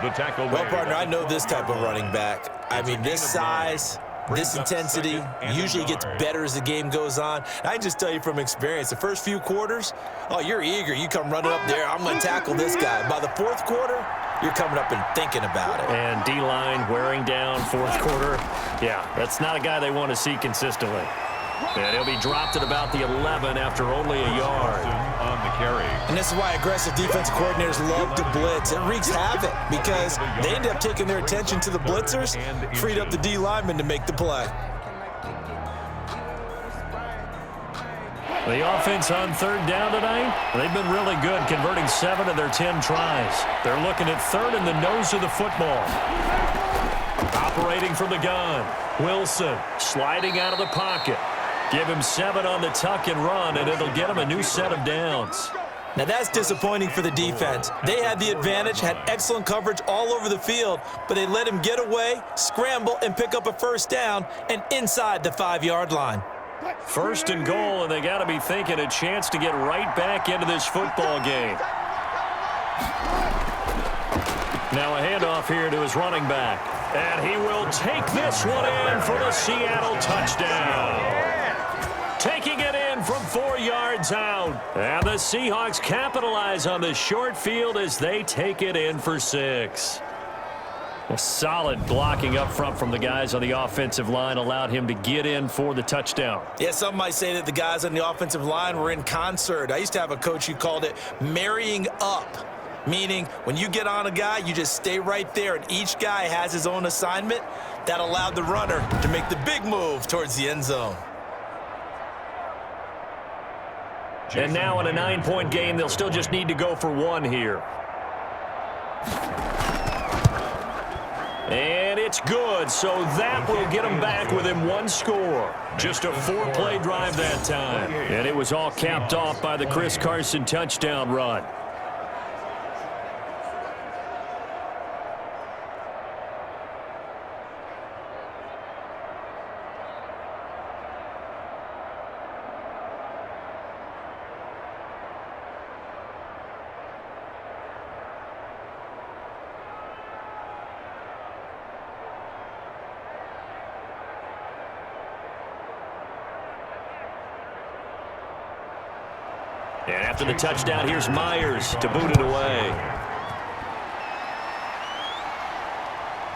The tackle. Well, partner, I know this type of running back. I mean, this size, this intensity usually gets better as the game goes on. I can just tell you from experience, the first few quarters, oh, you're eager. You come running up there, I'm going to tackle this guy. By the 4th quarter, you're coming up and thinking about it. And D-line wearing down 4th quarter. Yeah, that's not a guy they want to see consistently. And he'll be dropped at about the 11 after only a yard. On the carry. And this is why aggressive defensive coordinators love to blitz. It wreaks havoc because they end up taking their attention to the blitzers, freed up the D lineman to make the play. The offense on 3rd down tonight, they've been really good, converting 7 of their 10 tries. They're looking at 3rd in the nose of the football. Operating from the gun, Wilson sliding out of the pocket. Give him 7 on the tuck and run, and it'll get him a new set of downs. Now that's disappointing for the defense. They had the advantage, had excellent coverage all over the field, but they let him get away, scramble, and pick up a first down and inside the 5-yard line. First and goal, and they got to be thinking a chance to get right back into this football game. Now a handoff here to his running back. And he will take this one in for the Seattle touchdown. Taking it in from 4 yards out. And the Seahawks capitalize on the short field as they take it in for 6. A solid blocking up front from the guys on the offensive line allowed him to get in for the touchdown. Yeah, some might say that the guys on the offensive line were in concert. I used to have a coach who called it marrying up. Meaning, when you get on a guy, you just stay right there, and each guy has his own assignment. That allowed the runner to make the big move towards the end zone. And now in a 9-point game, they'll still just need to go for 1 here. And it's good, so that will get them back within 1 score. Just a 4-play drive that time. And it was all capped off by the Chris Carson touchdown run. And after the touchdown, here's Myers to boot it away.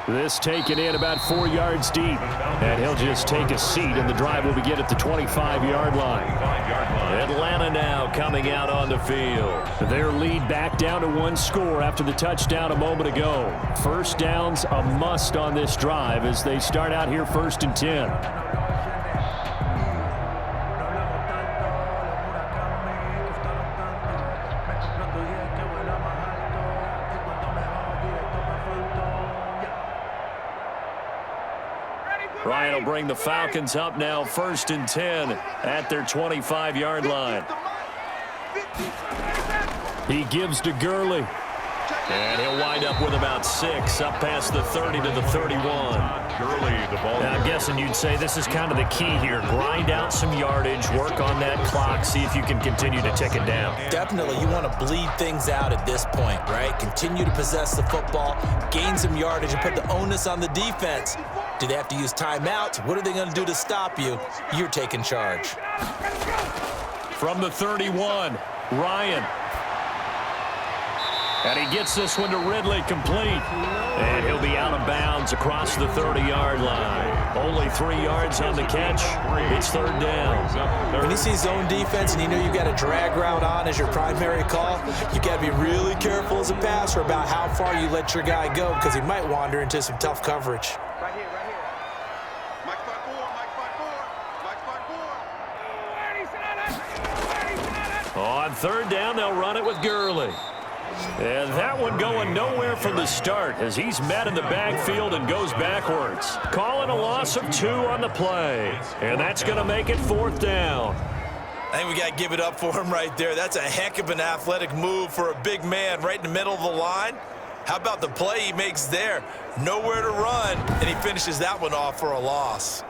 This taken in about 4 yards deep. And he'll just take a seat, and the drive will begin at the 25-yard line. Atlanta now coming out on the field. Their lead back down to 1 score after the touchdown a moment ago. First down's a must on this drive as they start out here 1st and 10. Ryan will bring the Falcons up now 1st and 10 at their 25-yard line. He gives to Gurley. And he'll wind up with about 6 up past the 30 to the 31. Gurley, the ball. Now, I'm guessing you'd say this is kind of the key here. Grind out some yardage, work on that clock, see if you can continue to tick it down. Definitely, you want to bleed things out at this point, right? Continue to possess the football, gain some yardage, and put the onus on the defense. Do they have to use timeouts? What are they going to do to stop you? You're taking charge. From the 31, Ryan. And he gets this one to Ridley complete. And he'll be out of bounds across the 30-yard line. Only 3 yards on the catch. It's 3rd down. When you see zone defense and you know you've got a drag route on as your primary call, you got to be really careful as a passer about how far you let your guy go because he might wander into some tough coverage. Right here, right here. Mike 5-4, Mike 5-4. On 3rd down, they'll run it with Gurley. And that one going nowhere from the start as he's met in the backfield and goes backwards. Calling a loss of 2 on the play. And that's going to make it 4th down. I think we got to give it up for him right there. That's a heck of an athletic move for a big man right in the middle of the line. How about the play he makes there? Nowhere to run, and he finishes that one off for a loss.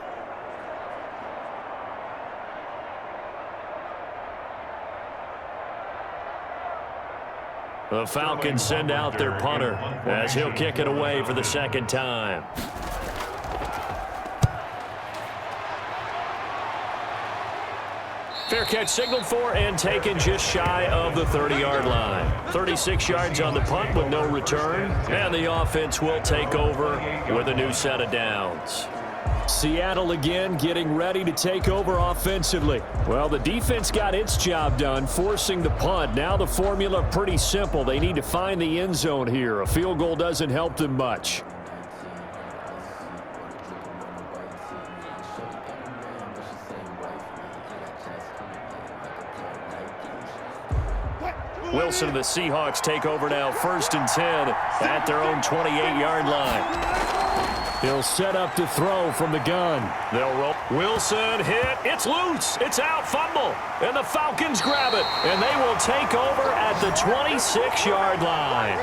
The Falcons send out their punter as he'll kick it away for the 2nd time. Fair catch signaled for and taken just shy of the 30-yard line. 36 yards on the punt with no return, and the offense will take over with a new set of downs. Seattle again getting ready to take over offensively. Well, the defense got its job done, forcing the punt. Now the formula pretty simple. They need to find the end zone here. A field goal doesn't help them much. Wilson and the Seahawks take over now 1st and 10 at their own 28-yard line. He'll set up to throw from the gun. They'll roll. Wilson hit. It's loose. It's out. Fumble. And the Falcons grab it. And they will take over at the 26-yard line.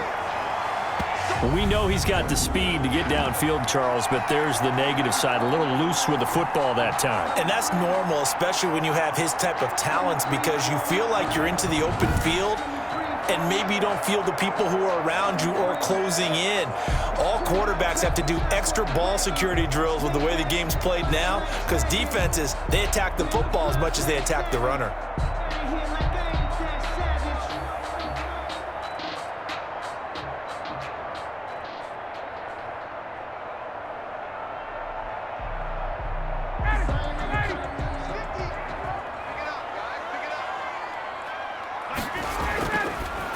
We know he's got the speed to get downfield, Charles, but there's the negative side. A little loose with the football that time. And that's normal, especially when you have his type of talents, because you feel like you're into the open field and maybe you don't feel the people who are around you or closing in. All quarterbacks have to do extra ball security drills with the way the game's played now, because defenses, they attack the football as much as they attack the runner.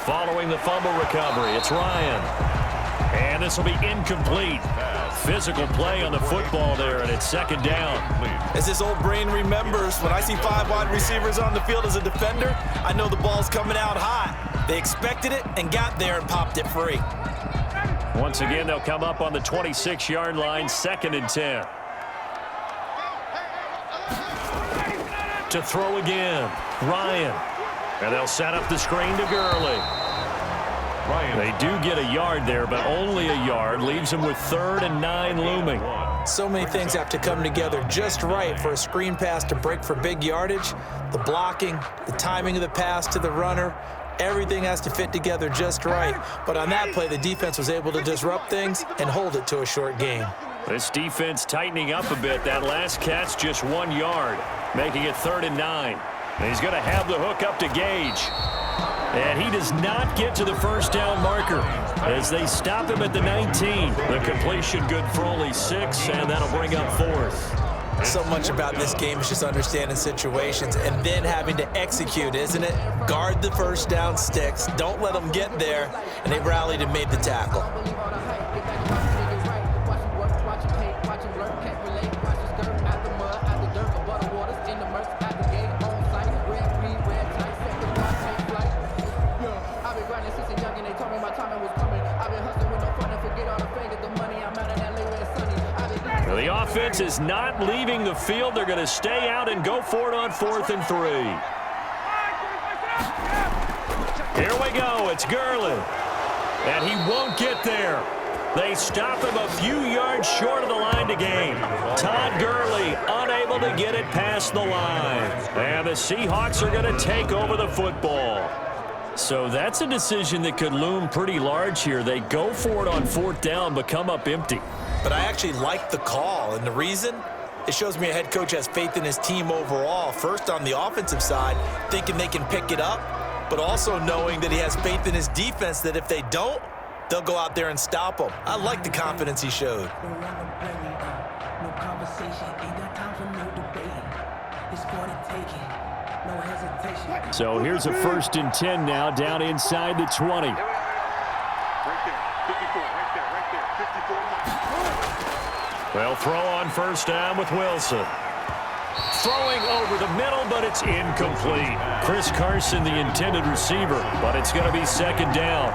Following the fumble recovery, it's Ryan. And this will be incomplete. Physical play on the football there, and it's second down. As his old brain remembers, when I see 5 wide receivers on the field as a defender, I know the ball's coming out hot. They expected it and got there and popped it free. Once again, they'll come up on the 26-yard line, 2nd and 10. To throw again, Ryan. And they'll set up the screen to Gurley. They do get a yard there, but only a yard. Leaves them with 3rd and 9 looming. So many things have to come together just right for a screen pass to break for big yardage. The blocking, the timing of the pass to the runner, everything has to fit together just right. But on that play, the defense was able to disrupt things and hold it to a short game. This defense tightening up a bit. That last catch just 1 yard, making it 3rd and 9. And he's going to have the hook up to Gage. And he does not get to the first down marker as they stop him at the 19. The completion good for only 6, and that'll bring up 4th. So much about this game is just understanding situations and then having to execute, isn't it? Guard the first down sticks. Don't let them get there. And they rallied and made the tackle. The offense is not leaving the field. They're going to stay out and go for it on 4th and 3. Here we go. It's Gurley. And he won't get there. They stop him a few yards short of the line to gain. Todd Gurley unable to get it past the line. And the Seahawks are going to take over the football. So that's a decision that could loom pretty large here. They go for it on 4th down, but come up empty. But I actually like the call, and the reason? It shows me a head coach has faith in his team overall. First, on the offensive side, thinking they can pick it up, but also knowing that he has faith in his defense that if they don't, they'll go out there and stop them. I like the confidence he showed. So here's a 1st and 10 now, down inside the 20. Right there, 54, right there, 54. They'll throw on 1st down with Wilson. Throwing over the middle, but it's incomplete. Chris Carson, the intended receiver, but it's going to be 2nd down.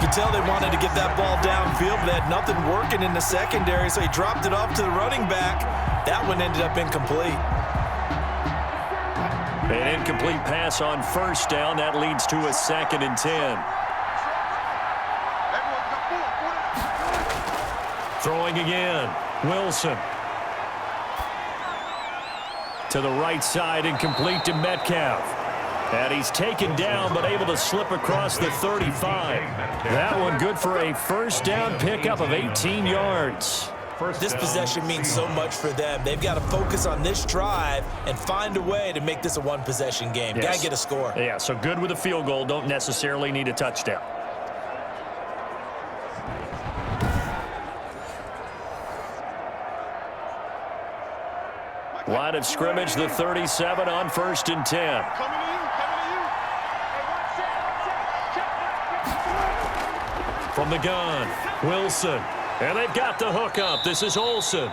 You can tell they wanted to get that ball downfield, but they had nothing working in the secondary, so he dropped it off to the running back. That one ended up incomplete. An incomplete pass on 1st down. That leads to a 2nd and 10. Throwing again. Wilson. To the right side, incomplete to Metcalf. And he's taken down, but able to slip across the 35. That one good for a 1st down pickup of 18 yards. This possession means so much for them. They've got to focus on this drive and find a way to make this a one-possession game. Yes. Got to get a score. Yeah, so good with a field goal. Don't necessarily need a touchdown. Line of scrimmage, the 37 on 1st and 10. From the gun, Wilson. And they've got the hook up. This is Olsen.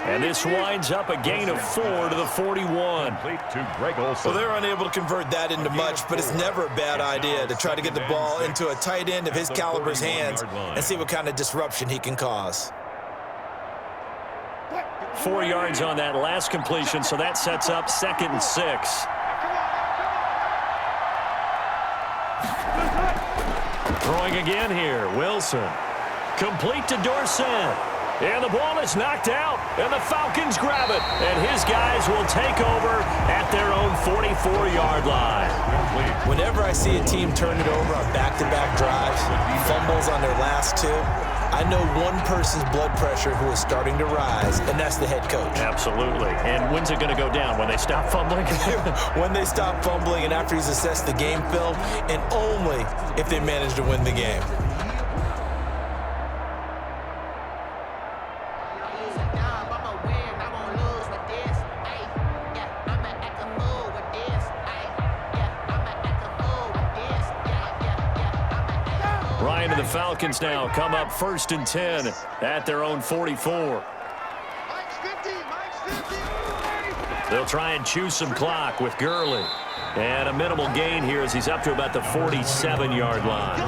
And this winds up a gain of 4 to the 41. To Greg Olsen. Well, they're unable to convert that into much, but it's never a bad idea to try to get the ball into a tight end of his caliber's hands and see what kind of disruption he can cause. 4 yards on that last completion, so that sets up 2nd and 6. Throwing again here, Wilson. Complete to Dorsett. And the ball is knocked out, and the Falcons grab it. And his guys will take over at their own 44-yard line. Whenever I see a team turn it over on back-to-back drives, fumbles on their last 2, I know one person's blood pressure who is starting to rise, and that's the head coach. Absolutely. And when's it going to go down? When they stop fumbling? When they stop fumbling and after he's assessed the game film, and only if they manage to win the game. The Falcons now come up 1st and 10 at their own 44. They'll try and chew some clock with Gurley. And a minimal gain here as he's up to about the 47-yard line.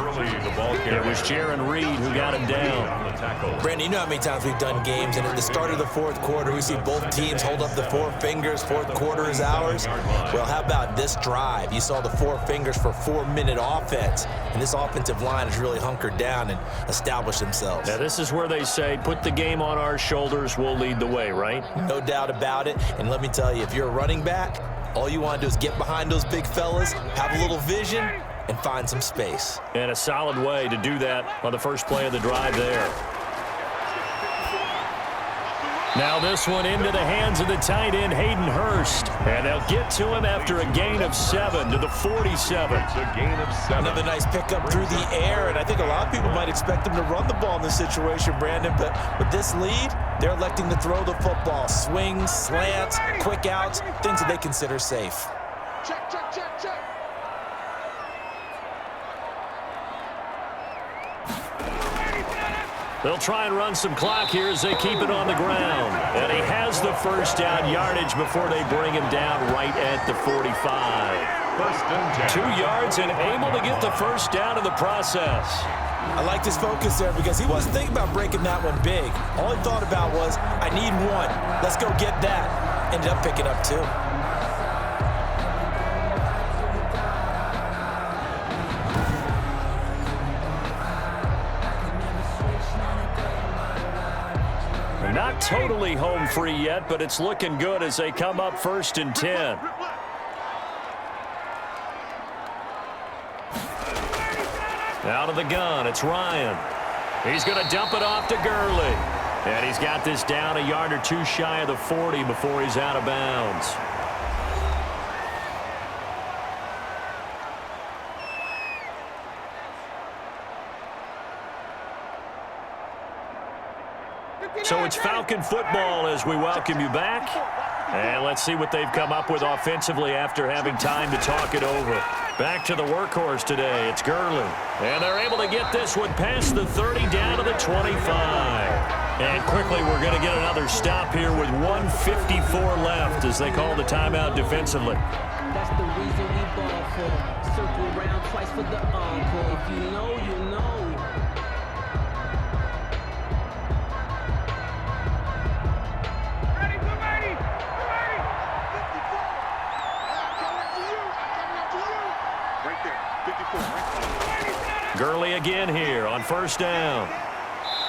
It was Jaron Reed who got him down. Brandon, you know how many times we've done games, and at the start of the 4th quarter, we see both teams hold up the 4 fingers, 4th quarter is ours. Well, how about this drive? You saw the 4 fingers for 4-minute offense, and this offensive line has really hunkered down and established themselves. Now, this is where they say, put the game on our shoulders, we'll lead the way, right? No doubt about it, and let me tell you, if you're a running back, all you want to do is get behind those big fellas, have a little vision, and find some space. And a solid way to do that on the first play of the drive there. Now this one into the hands of the tight end, Hayden Hurst. And they'll get to him after a gain of 7 to the 47. It's a gain of 7. Another nice pickup through the air, and I think a lot of people might expect him to run the ball in this situation, Brandon, but with this lead, they're electing to throw the football. Swings, slants, quick outs, things that they consider safe. Check, check, check, check. They'll try and run some clock here as they keep it on the ground. And he has the first down yardage before they bring him down right at the 45. 2 yards and able to get the first down in the process. I liked his focus there because he wasn't thinking about breaking that one big. All he thought about was, I need 1. Let's go get that. Ended up picking up 2. Not totally home free yet, but it's looking good as they come up 1st and 10. Out of the gun, it's Ryan. He's going to dump it off to Gurley. And he's got this down a yard or 2 shy of the 40 before he's out of bounds. So it's Falcon football as we welcome you back. And let's see what they've come up with offensively after having time to talk it over. Back to the workhorse today. It's Gurley. And they're able to get this one past the 30 down to the 25. And quickly we're going to get another stop here with 1:54 left as they call the timeout defensively. That's the reason we ball for. Circle around twice for the encore. If you know, you know. Gurley again here on 1st down.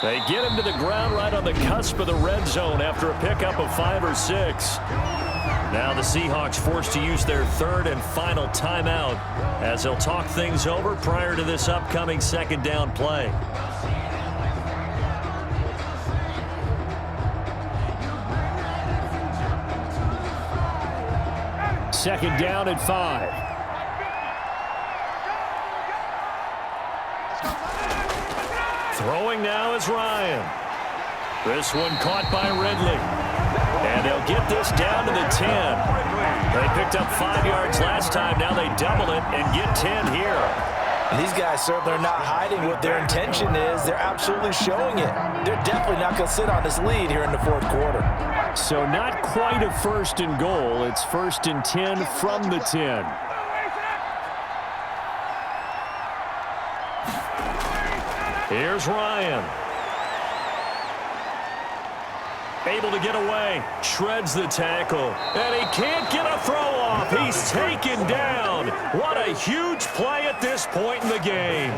They get him to the ground right on the cusp of the red zone after a pickup of 5 or 6. Now the Seahawks forced to use their 3rd and final timeout as they'll talk things over prior to this upcoming 2nd down play. Second down at 5. Throwing now is Ryan. This one caught by Ridley. And they'll get this down to the 10. They picked up 5 yards last time. Now they double it and get 10 here. And these guys certainly are not hiding what their intention is. They're absolutely showing it. They're definitely not going to sit on this lead here in the 4th quarter. So not quite a 1st and goal. It's 1st and 10 from the 10. Here's Ryan. able to get away. Shreds the tackle. And he can't get a throw off. He's taken down. What a huge play at this point in the game.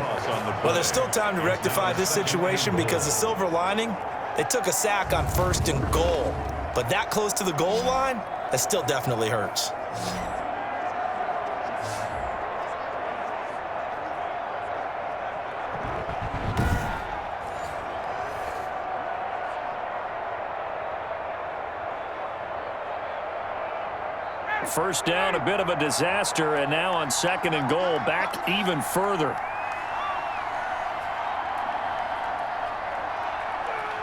Well, there's still time to rectify this situation because the silver lining, they took a sack on 1st and goal. But that close to the goal line, that still definitely hurts. First down, a bit of a disaster, and now on 2nd and goal, back even further.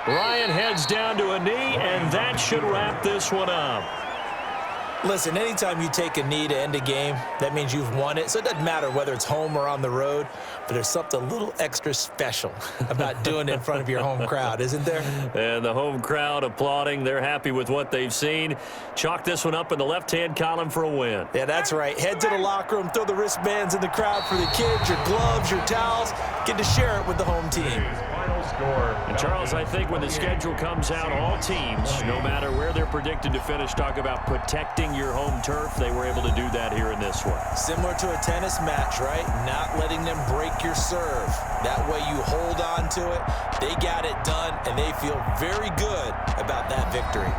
Ryan heads down to a knee, and that should wrap this one up. Listen, anytime you take a knee to end a game, that means you've won it. So it doesn't matter whether it's home or on the road, but there's something a little extra special about doing it in front of your home crowd, isn't there? And the home crowd applauding. They're happy with what they've seen. Chalk this one up in the left-hand column for a win. Yeah, that's right. Head to the locker room, throw the wristbands in the crowd for the kids, your gloves, your towels. Get to share it with the home team. And Charles, I think when the schedule comes out, all teams, no matter where they're predicted to finish, talk about protecting your home turf. They were able to do that here in this one. Similar to a tennis match, right? Not letting them break your serve. That way you hold on to it. They got it done, and they feel very good about that victory.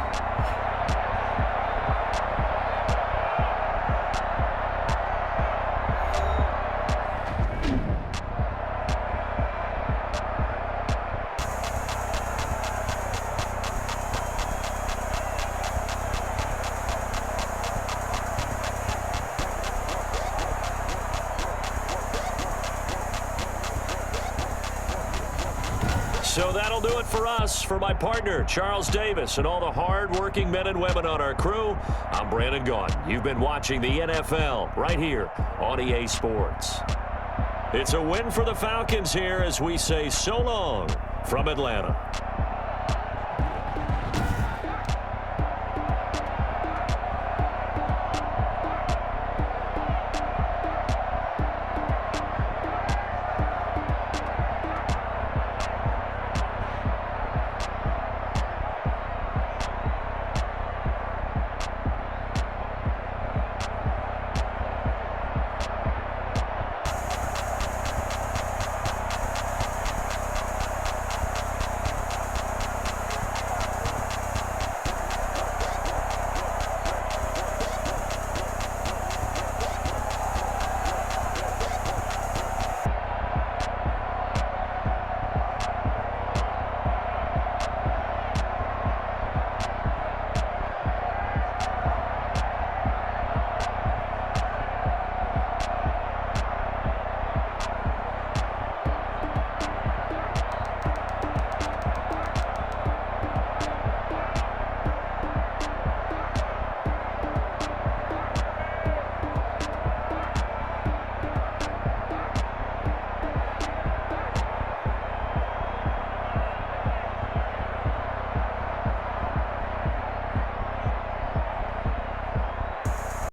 So that'll do it for us. For my partner, Charles Davis, and all the hard-working men and women on our crew, I'm Brandon Gaudin. You've been watching the NFL right here on EA Sports. It's a win for the Falcons here as we say so long from Atlanta.